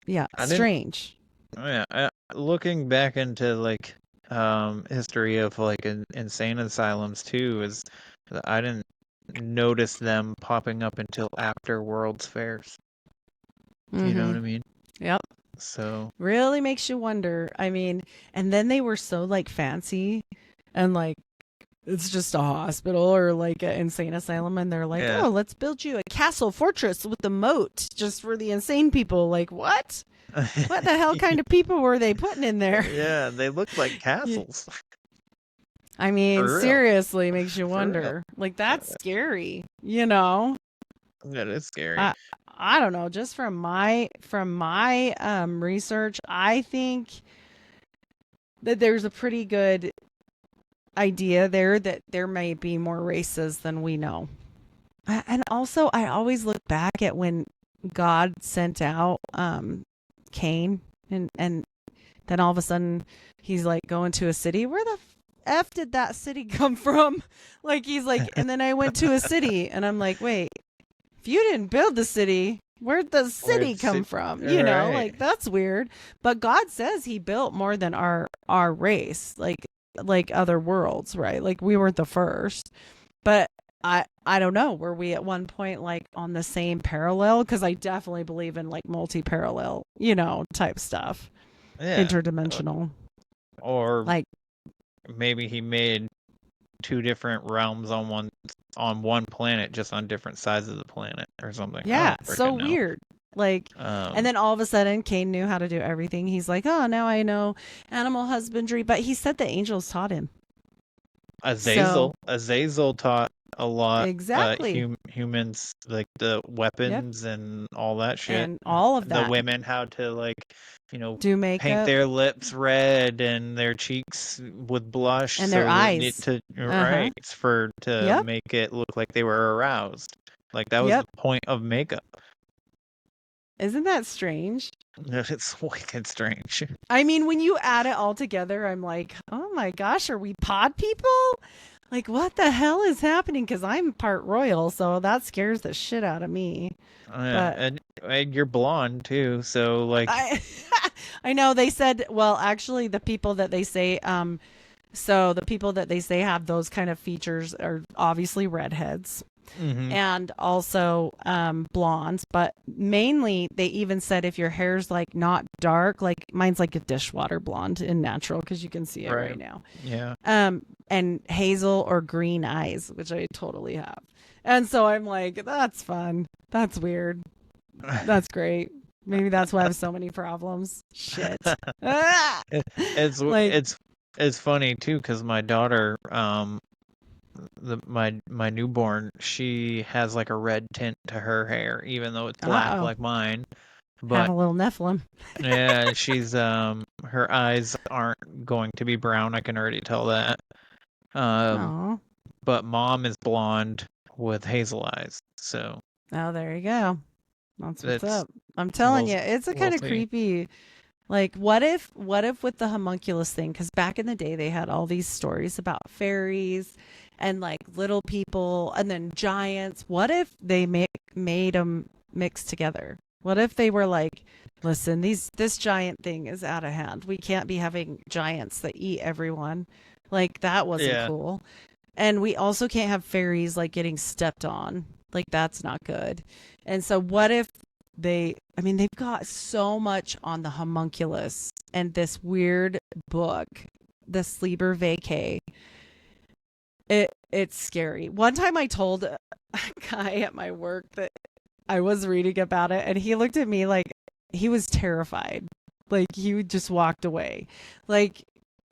Yeah, strange. Yeah, looking back into like history of like insane asylums too. Is that I didn't notice them popping up until after World's Fairs. You know what I mean? Yep. So Really makes you wonder. I mean, and then they were so like fancy and like it's just a hospital or like an insane asylum, and they're like, Yeah. oh, let's build you a castle fortress with a moat just for the insane people. Like, what? What the hell kind of people were they putting in there? Yeah, they look like castles. I mean, For real. seriously, makes you For wonder. Like, that's scary, you know? That is scary. I don't know. Just from my research, I think that there's a pretty good idea there that there may be more races than we know. And also, I always look back at when God sent out Cain, and then all of a sudden he's like going to a city. Where the F did that city come from? Like, he's like, and then I went to a city, and I'm like, wait, if you didn't build the city, where'd the city come from? You know, like, that's weird. But God says he built more than our race, like other worlds, right? Like, we weren't the first. But I don't know. Were we at one point like on the same parallel? Because I definitely believe in like multi-parallel, you know, type stuff. Yeah. Interdimensional. Or like maybe he made two different realms on one planet, just on different sides of the planet or something. Yeah, so weird. Like, and then all of a sudden, Cain knew how to do everything. He's like, oh, now I know animal husbandry. But he said the angels taught him. Azazel taught a lot. Exactly. Humans, like the weapons and all that shit. And all of that. The women how to, like, you know, do makeup, paint their lips red and their cheeks with blush, and their eyes to make it look like they were aroused. Like, that was the point of makeup. Isn't that strange? It's wicked strange. I mean, when you add it all together, I'm like, oh my gosh, are we pod people? Like, what the hell is happening? Because I'm part royal, so that scares the shit out of me. And you're blonde too, so like I know they said, well, actually the people that they say so the people that they say have those kind of features are obviously redheads. Mm-hmm. And also blondes, but mainly they even said if your hair's like not dark, like mine's like a dishwater blonde in natural, because you can see it right now. Yeah. And hazel or green eyes, which I totally have. And so I'm like, that's fun. That's weird. That's great. Maybe that's why I have so many problems. Shit. It's funny too, because my daughter, my newborn, she has like a red tint to her hair, even though it's black like mine. But have a little Nephilim. Yeah, she's her eyes aren't going to be brown. I can already tell that. But mom is blonde with hazel eyes. So. Oh, there you go. That's what's up. I'm telling you, it's a kind of creepy. Like, what if with the homunculus thing? Because back in the day, they had all these stories about fairies and like little people and then giants. What if they made them mix together? What if they were like, listen, this giant thing is out of hand. We can't be having giants that eat everyone. Like, that wasn't cool. And we also can't have fairies like getting stepped on. Like, that's not good. And so what if they've got so much on the homunculus and this weird book, the Sleeper Vacay. It's scary. One time I told a guy at my work that I was reading about it, and he looked at me like he was terrified. Like, he just walked away. Like,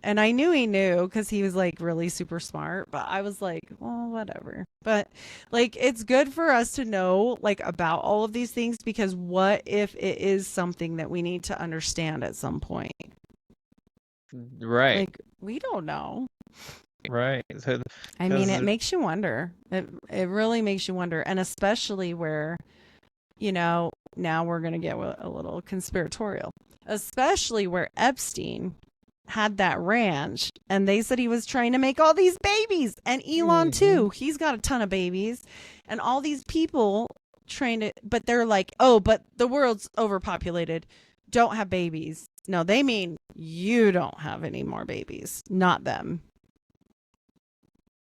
and I knew he knew because he was like really super smart, but I was like, well, whatever. But like, it's good for us to know like about all of these things, because what if it is something that we need to understand at some point? Right. Like, we don't know. Right. So, I mean, it makes you wonder. It really makes you wonder. And especially where, you know, now we're going to get a little conspiratorial, especially where Epstein had that ranch and they said he was trying to make all these babies, and Elon too. He's got a ton of babies, and all these people trying to, but they're like, oh, but the world's overpopulated. Don't have babies. No, they mean you don't have any more babies, not them.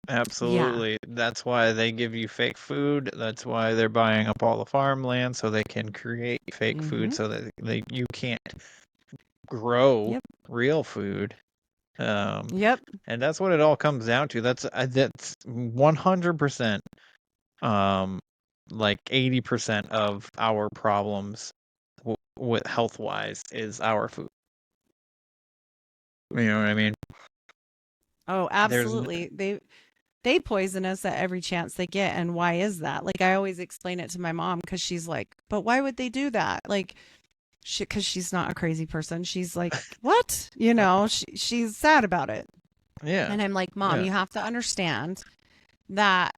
Absolutely. That's why they give you fake food. That's why they're buying up all the farmland so they can create fake food so that you can't grow real food. Yep. And that's what it all comes down to. That's 100%, like 80% of our problems with health wise is our food. You know what I mean? Oh, absolutely. They poison us at every chance they get. And why is that? Like, I always explain it to my mom because she's like, but why would they do that? Like, because she's not a crazy person. She's like, what? You know, she's sad about it. Yeah. And I'm like, Mom, you have to understand that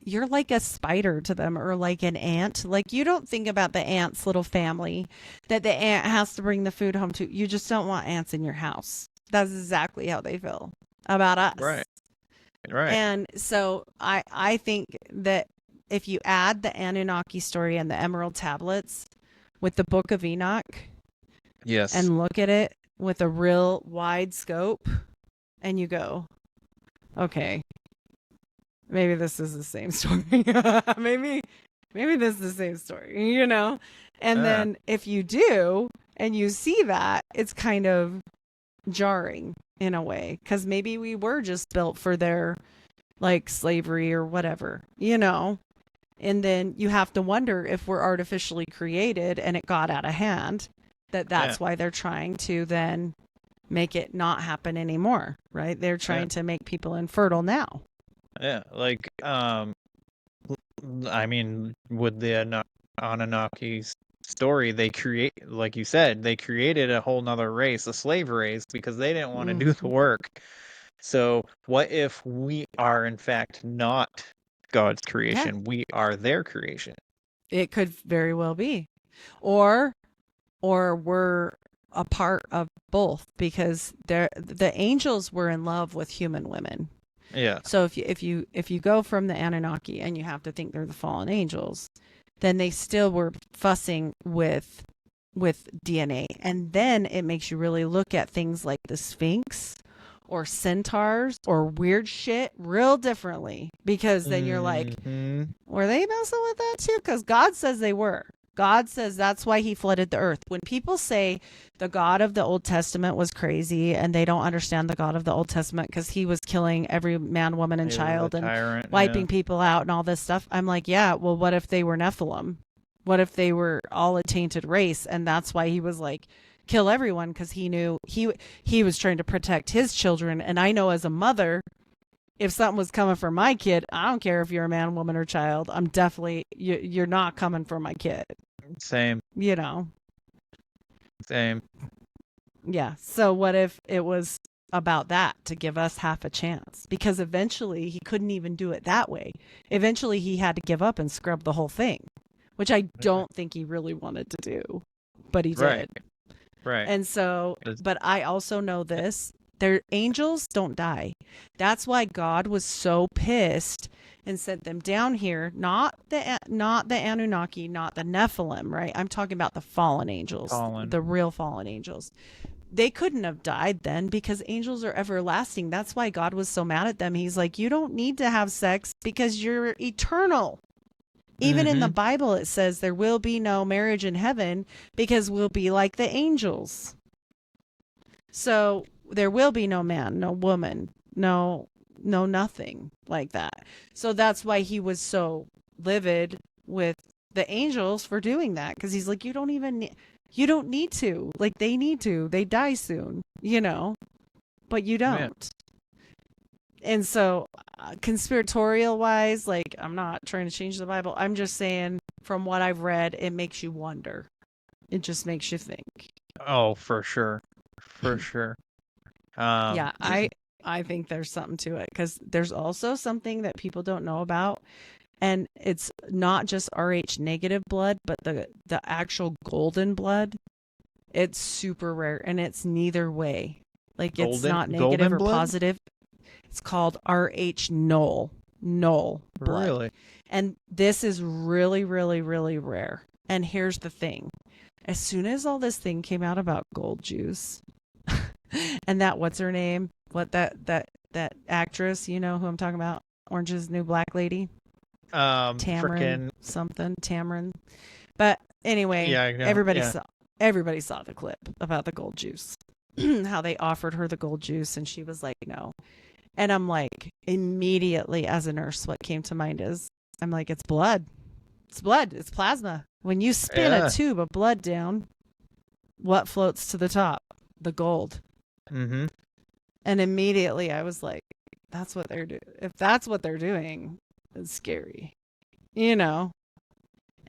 you're like a spider to them, or like an ant. Like, you don't think about the ant's little family that the ant has to bring the food home to. You just don't want ants in your house. That's exactly how they feel about us. Right. Right. And so I think that if you add the Anunnaki story and the Emerald Tablets with the Book of Enoch, yes, and look at it with a real wide scope, and you go, okay, maybe this is the same story. maybe this is the same story, you know? And then if you do and you see that, it's kind of jarring in a way, because maybe we were just built for their like slavery or whatever, you know? And then you have to wonder if we're artificially created and it got out of hand, that's why they're trying to then make it not happen anymore, right? They're trying to make people infertile now. Yeah, like, I mean, with the Anunnaki's story, like you said, they created a whole nother race, a slave race, because they didn't want to do the work. So what if we are, in fact, not God's creation? Yeah. We are their creation. It could very well be. Or we're a part of both, because the angels were in love with human women. Yeah. So if you go from the Anunnaki, and you have to think they're the fallen angels, then they still were fussing with DNA. And then it makes you really look at things like the Sphinx or centaurs or weird shit real differently, because then you're like, were they messing with that too? Because God says they were. God says that's why he flooded the earth. When people say the God of the Old Testament was crazy and they don't understand the God of the Old Testament because he was killing every man, woman, and child and wiping people out and all this stuff, I'm like, yeah, well, what if they were Nephilim? What if they were all a tainted race? And that's why he was like, kill everyone, because he knew he was trying to protect his children. And I know as a mother, if something was coming for my kid, I don't care if you're a man, woman, or child. I'm definitely, you're not coming for my kid. Same. You know? Same. Yeah. So what if it was about that, to give us half a chance? Because eventually he couldn't even do it that way. Eventually he had to give up and scrub the whole thing, which I don't think he really wanted to do, but he did. Right. And so, but I also know this. Their angels don't die. That's why God was so pissed and sent them down here. Not the Anunnaki, not the Nephilim, right? I'm talking about the fallen angels, the real fallen angels. They couldn't have died then, because angels are everlasting. That's why God was so mad at them. He's like, you don't need to have sex because you're eternal. Even in the Bible, it says there will be no marriage in heaven because we'll be like the angels. So there will be no man, no woman, no nothing like that. So that's why he was so livid with the angels for doing that, because he's like, you don't need to. Like, they need to. They die soon, you know, but you don't. Yeah. And so conspiratorial wise, like, I'm not trying to change the Bible. I'm just saying, from what I've read, it makes you wonder. It just makes you think. Oh, for sure. For sure. Yeah, I think there's something to it, because there's also something that people don't know about, and it's not just Rh negative blood, but the actual golden blood. It's super rare, and it's neither way. Like, it's not negative or positive. It's called Rh null blood. Really? And this is really, really, really rare. And here's the thing. As soon as all this thing came out about gold juice and that, what's her name? What that actress, you know who I'm talking about? Orange is the New Black lady? Tamron Frickin' something, Tamron. But anyway, Yeah, I know, everybody saw the clip about the gold juice. How they offered her the gold juice and she was like, no. And I'm like, immediately as a nurse, what came to mind is, I'm like, it's blood. It's blood. It's plasma. When you spin Yeah. a tube of blood down, what floats to the top? The gold. Mm-hmm. And immediately I was like, that's what they're doing. If that's what they're doing, it's scary. You know?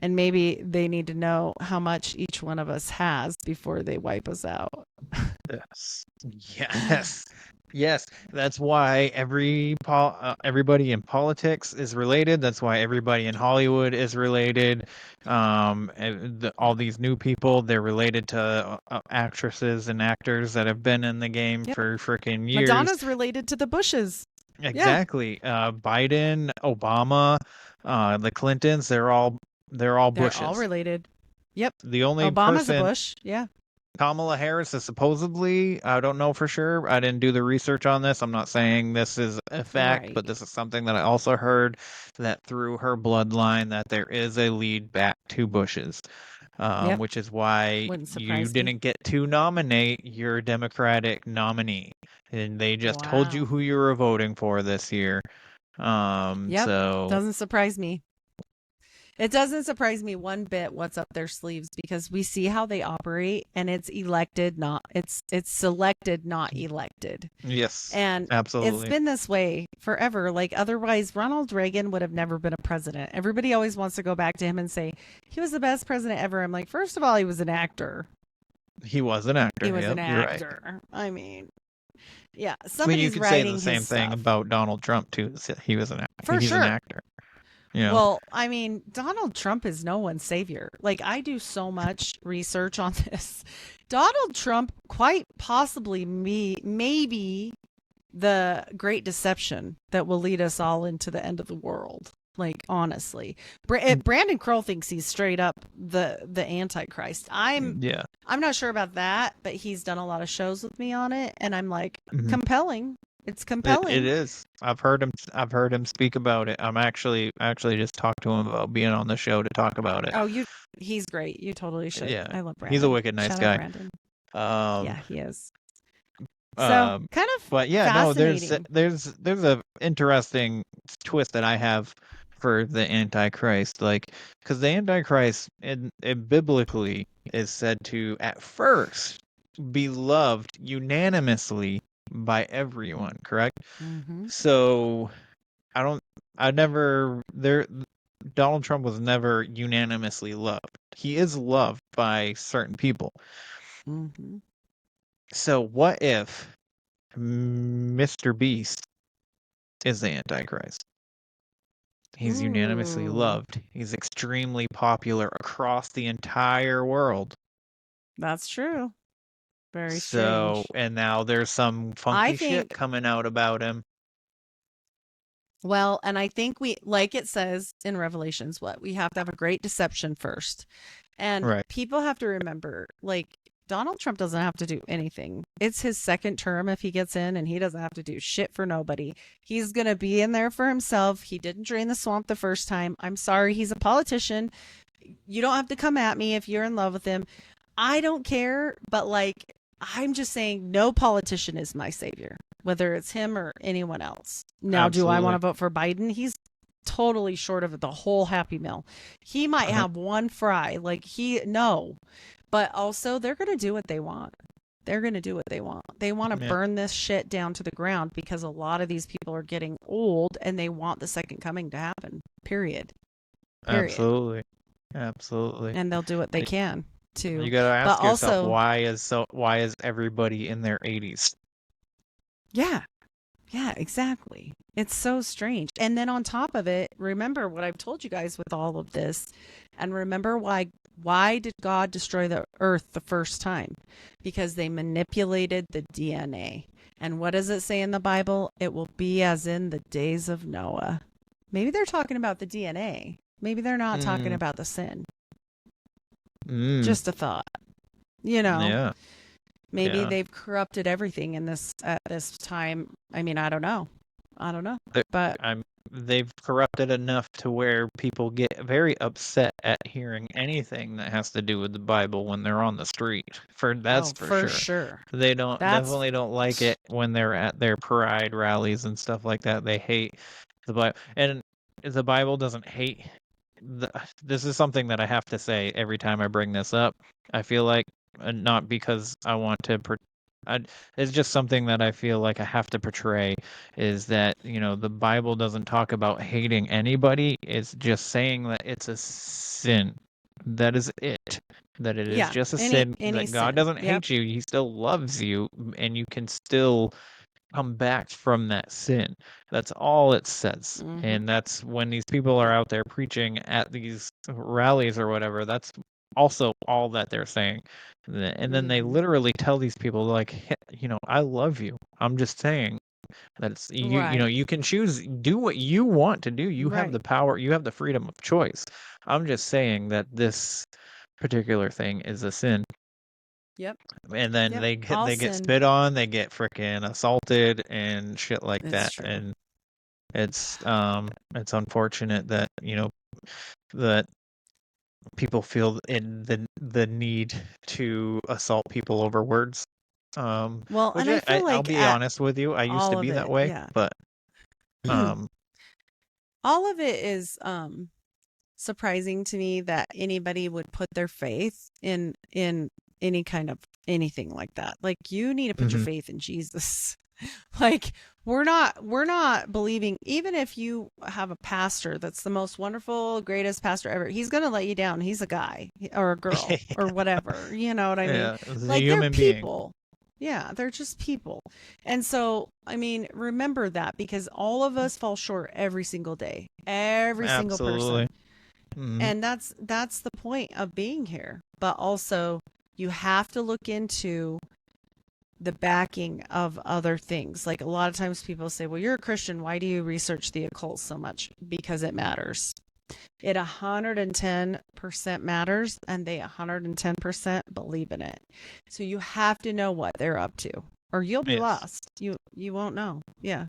And maybe they need to know how much each one of us has before they wipe us out. Yes. Yes. Yes. That's why everybody in politics is related. That's why everybody in Hollywood is related. All these new people, they're related to actresses and actors that have been in the game for freaking years. Madonna's related to the Bushes. Exactly. Biden, Obama, the Clintons, they're all Bushes. They're all related. Yep. The only Obama's person, a Bush. Yeah. Kamala Harris is supposedly, I don't know for sure. I didn't do the research on this. I'm not saying this is a fact, Right. but this is something that I also heard, that through her bloodline that there is a lead back to Bushes. Yep. Which is why Wouldn't you surprise me. didn't get to nominate your Democratic nominee. And they just told you Wow. who you were voting for this year. Yep. So Doesn't surprise me. It doesn't surprise me one bit what's up their sleeves, because we see how they operate, and it's selected, not elected. yes, And absolutely. it's been this way forever. Like, otherwise, Ronald Reagan would have never been a president. Everybody always wants to go back to him and say he was the best president ever. I'm like, first of all, he was an actor. He was an actor. He was Yep, an you're right. actor. I mean, yeah. I mean, Somebody's you could say writing the same his thing stuff. about Donald Trump too. He was an actor. For He's sure. an actor. You know? Well, I mean, Donald Trump is no one's savior. Like, I do so much research on this. Donald Trump, quite possibly maybe the great deception that will lead us all into the end of the world. Like, honestly, Brandon Kroll thinks he's straight up the Antichrist. I'm not sure about that, but he's done a lot of shows with me on it, and I'm like, compelling. It's compelling. It is. I've heard him speak about it. I actually just talked to him about being on the show to talk about it. Oh, he's great. You totally should. Yeah, I love Brandon. he's a wicked nice Shout guy. out Brandon. Yeah, he is. So kind of. But yeah, no, fascinating. there's a interesting twist that I have for the Antichrist, like, because the Antichrist in biblically is said to at first be loved unanimously by everyone, correct? Mm-hmm. So Donald Trump was never unanimously loved. He is loved by certain people. Mm-hmm. So what if Mr. Beast is the Antichrist? He's unanimously loved. He's extremely popular across the entire world. That's true. Very So, strange. and now there's some funky shit coming out about him. Well, and I think like it says in Revelations, we have to have a great deception first. And people have to remember, like, Donald Trump doesn't have to do anything. It's his second term if he gets in, and he doesn't have to do shit for nobody. He's going to be in there for himself. He didn't drain the swamp the first time. I'm sorry. He's a politician. You don't have to come at me if you're in love with him. I don't care. But, like, I'm just saying no politician is my savior, whether it's him or anyone else. Now, do I want to vote for Biden? He's totally short of the whole Happy Meal. He might have one fry. Like, no. But also, they're going to do what they want. They're going to do what they want. They want to burn this shit down to the ground, because a lot of these people are getting old and they want the second coming to happen. Period. Absolutely. And they'll do what they can to. You got to ask yourself, why is everybody in their 80s? Yeah. Yeah, exactly. It's so strange. And then on top of it, remember what I've told you guys with all of this, and remember why did God destroy the earth the first time? Because they manipulated the DNA. And what does it say in the Bible? It will be as in the days of Noah. Maybe they're talking about the DNA. Maybe they're not talking about the sin. Just a thought. You know, Yeah. maybe Yeah. they've corrupted everything in this at this time. I mean, I don't know. But They've corrupted enough to where people get very upset at hearing anything that has to do with the Bible when they're on the street. That's for for sure. sure. They That's definitely don't like it when they're at their pride rallies and stuff like that. They hate the Bible, and the Bible doesn't hate. This is something that I have to say every time I bring this up. I feel like, not because I want to. It's just something that I feel like I have to portray, is that, the Bible doesn't talk about hating anybody. It's just saying that it's a sin. That is it. That it is yeah, just a any sin, any that God sin. doesn't Yep. hate you. He still loves you, and you can still come back from that sin. That's all it says. And that's when these people are out there preaching at these rallies or whatever, that's also all that they're saying. And then they literally tell these people, like, I love you. I'm just saying that Right. you can choose, do what you want to do. You have Right. the power, you have the freedom of choice. I'm just saying that this particular thing is a sin. Yep. And then Yep. they All get sin. spit on, they get freaking assaulted and shit like It's that. true. And it's unfortunate that, that people feel in the need to assault people over words. Well, Which and I feel I'll like be at honest with you, I used to all of be that it, way, yeah. but um All of it is surprising to me that anybody would put their faith in any kind of anything like that. Like, you need to put your mhm. faith in Jesus. Like, we're not believing, even if you have a pastor that's the most wonderful, greatest pastor ever, he's going to let you down. He's a guy or a girl or whatever. You know what I mean? Yeah, it's a Like, they're human being. people. Yeah, they're just people. And so, I mean, remember that, because all of us fall short every single day. Every single person. Absolutely. Mhm. And that's the point of being here. But also, you have to look into the backing of other things. Like, a lot of times people say, well, you're a Christian, why do you research the occult so much? Because it matters. It 110% matters, and they 110% believe in it. So you have to know what they're up to, or you'll be Yes. lost. You won't know. Yeah.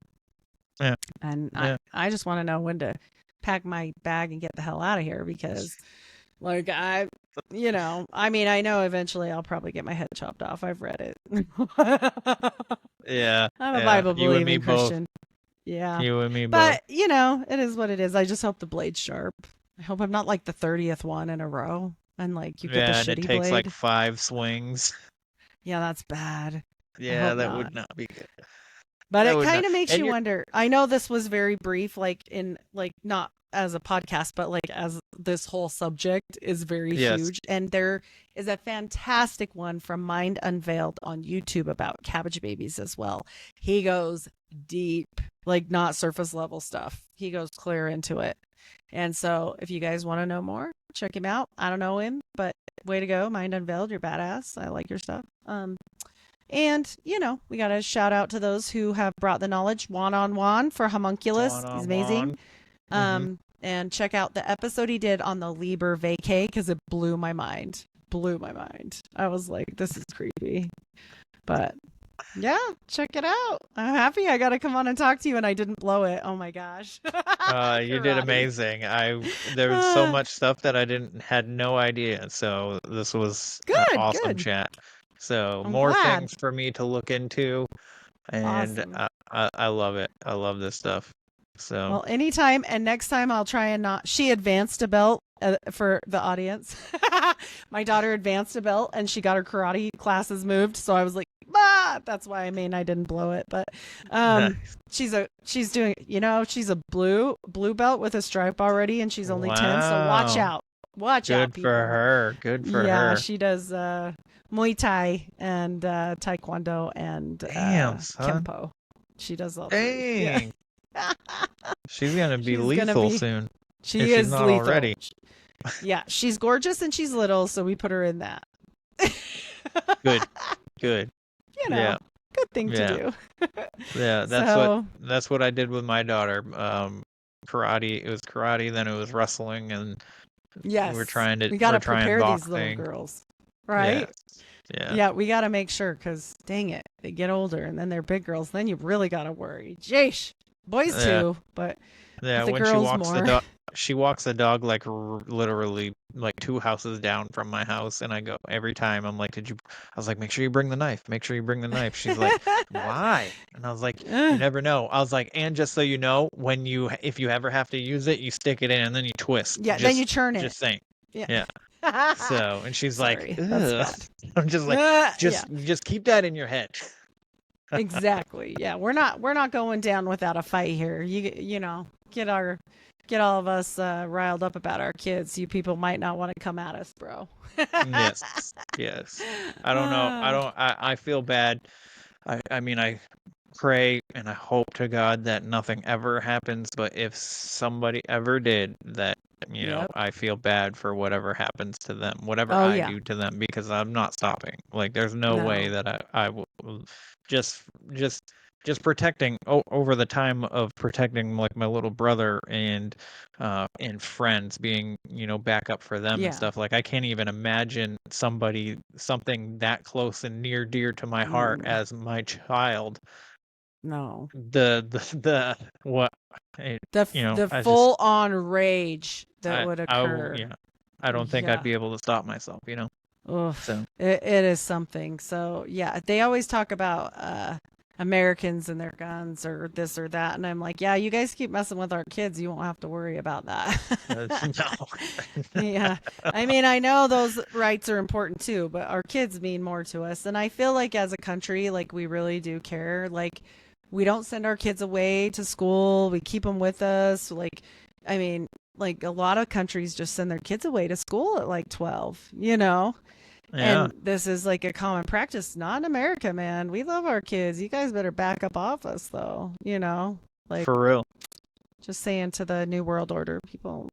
Yeah. And Yeah. I just want to know when to pack my bag and get the hell out of here, because, like, I mean, I know eventually I'll probably get my head chopped off. I've read it. Yeah. I'm a Yeah. Bible You and me believing both. Christian. Yeah. You and me both. But, it is what it is. I just hope the blade's sharp. I hope I'm not like the 30th one in a row, and like you get the Yeah, and it shitty takes blade. like 5 swings. Yeah, that's bad. I Yeah, hope that not. would not be good. But That it would kind not. of makes And you you're wonder. I know this was very brief, like in like not as a podcast, but like as this whole subject is very Yes. huge. And there is a fantastic one from Mind Unveiled on YouTube about cabbage babies as well. He goes deep, like not surface level stuff. He goes clear into it. And so if you guys want to know more, check him out. I don't know him, but way to go, Mind Unveiled. You're badass. I like your stuff. And, we got to shout out to those who have brought the knowledge. Juan on Juan for Homunculus. He's amazing. And check out the episode he did on the Liber Vacay, because it blew my mind. I was like, this is creepy. But yeah, check it out. I'm happy I got to come on and talk to you, and I didn't blow it. Oh my gosh. You did Karate. amazing. There was so much stuff that I had no idea. So this was an Good, awesome good. chat. So I'm more glad. things for me to look into, and Awesome. I love it. I love this stuff. So Well, anytime, and next time I'll try and not. She advanced a belt for the audience. My daughter advanced a belt, and she got her karate classes moved. So I was like, that's why I didn't blow it. But nice. she's doing, she's a blue belt with a stripe already, and she's only 10. So watch Wow. out. Watch out, Good people. for her. Good for Yeah, her. she does Muay Thai and Taekwondo and Damn, son. Kempo. She does all three. Yeah. Dang. She's gonna be She's gonna lethal be- soon. She if is she's not lethal. already. Yeah, she's gorgeous and she's little, so we put her in that. Good. Good. Yeah. Good thing Yeah. to do. Yeah, So- that's what I did with my daughter. Karate, it was karate, then it was wrestling, and Yes. We're trying to we got to try and prepare bach these little thing. girls. Right? Yeah. Yeah, we got to make sure because dang it, they get older and then they're big girls. Then you really got to worry. Jeesh. Boys Yeah. too, but Yeah, the when she girls walks the more. dog, she walks the dog like literally like 2 houses down from my house, and I go every time. I'm like, "Did you?" I was like, "Make sure you bring the knife. Make sure you bring the knife." She's like, "Why?" And I was like, "You never know." I was like, "And just so you know, if you ever have to use it, you stick it in and then you twist." Yeah, then you churn it. Just saying. Yeah. Yeah. So, and she's Sorry, like, that's "Ugh." bad. I'm just like, Yeah. just keep that in your head. Exactly. Yeah, we're not going down without a fight here. You know, get all of us riled up about our kids. You people might not want to come at us, bro. Yes. I don't know. I feel bad. I mean, I pray and I hope to God that nothing ever happens, but if somebody ever did that, Yep. I feel bad for whatever happens to them, whatever Oh, I yeah. do to them, because I'm not stopping. Like, there's no way No. that I will just just protecting over the time of protecting like my little brother and friends being backup for them and Yeah. stuff. Like, I can't even imagine something that close and near dear to my heart as my child. No. The what The I just full on rage that would occur. I don't think Yeah. I'd be able to stop myself, Ugh, so it is something. So yeah, they always talk about Americans and their guns or this or that, and I'm like, yeah, you guys keep messing with our kids, you won't have to worry about that. no. Yeah, I mean, I know those rights are important too, but our kids mean more to us, and I feel like as a country, like we really do care. Like we don't send our kids away to school; we keep them with us. Like, I mean, like a lot of countries just send their kids away to school at like 12, Yeah. And this is like a common practice. Not in America, man. We love our kids. You guys better back up off us, though. Like For real. just saying to the New World Order people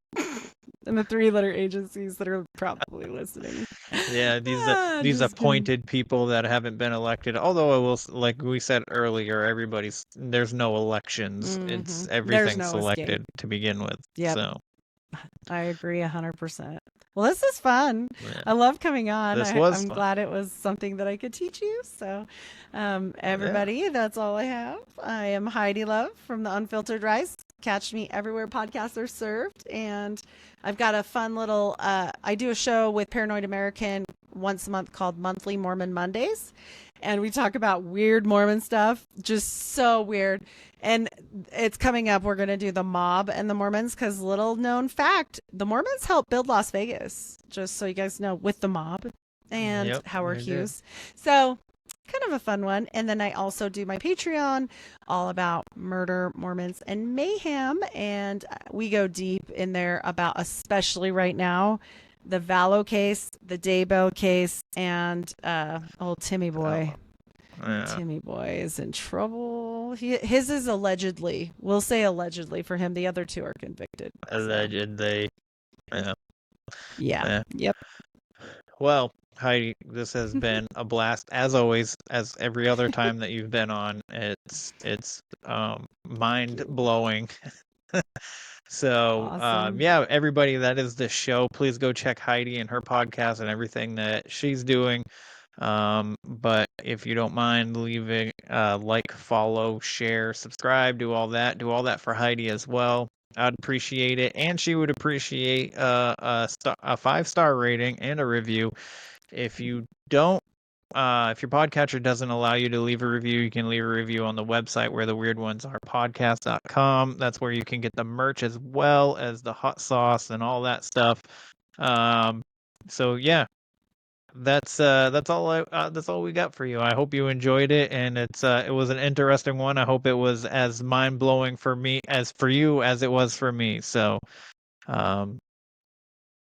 and the 3-letter agencies that are probably listening. Yeah, these Just kidding. appointed people that haven't been elected. Although I will, like we said earlier, there's no elections. It's There's everything's no selected escape. to begin with. Yep. So I agree 100%. Well, this is fun. yeah. I love coming on. This was I'm fun. glad it was something that I could teach you. So, everybody, that's all I have. I am Heidi Love from The Unfiltered Rice. Catch me everywhere podcasts are served. And I've got a fun little, I do a show with Paranoid American once a month called Monthly Mormon Mondays. And we talk about weird Mormon stuff, just so weird. And it's coming up. We're going to do the mob and the Mormons because little known fact, the Mormons helped build Las Vegas, just so you guys know, with the mob and Yep, Howard they Hughes. So kind of a fun one. And then I also do my Patreon all about murder, Mormons, and mayhem. And we go deep in there about, especially right now, the Vallow case, the Daybell case, and old Timmy Boy. Yeah. Timmy Boy is in trouble. His is allegedly. We'll say allegedly for him. The other two are convicted. Allegedly. Yeah. Yeah. Yep. Well, Heidi, this has been a blast as always, as every other time that you've been on. It's mind blowing. So Awesome. yeah, everybody, that is the show. Please go check Heidi and her podcast and everything that she's doing. But if you don't mind leaving like, follow, share, subscribe, do all that for Heidi as well. I'd appreciate it, and she would appreciate a 5-star rating and a review. If you don't, if your podcatcher doesn't allow you to leave a review, you can leave a review on the website where the weird ones are podcast.com. That's where you can get the merch as well as the hot sauce and all that stuff. So yeah, that's all we got for you. I hope you enjoyed it, and it was an interesting one. I hope it was as mind blowing for me as for you as it was for me. So,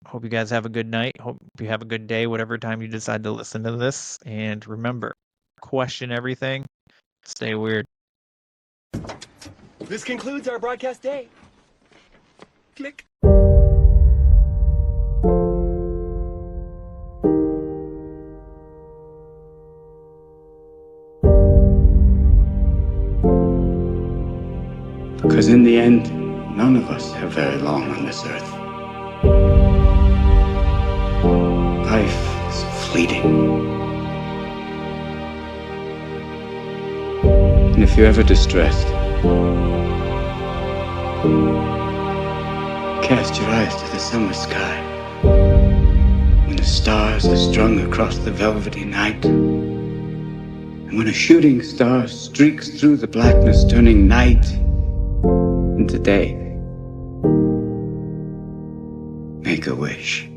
hope you guys have a good night. Hope you have a good day, whatever time you decide to listen to this. And remember, question everything. Stay weird. This concludes our broadcast day. Click. Because in the end, none of us have very long on this earth. life is fleeting. And if you're ever distressed, cast your eyes to the summer sky, when the stars are strung across the velvety night, and when a shooting star streaks through the blackness, turning night into day. Make a wish.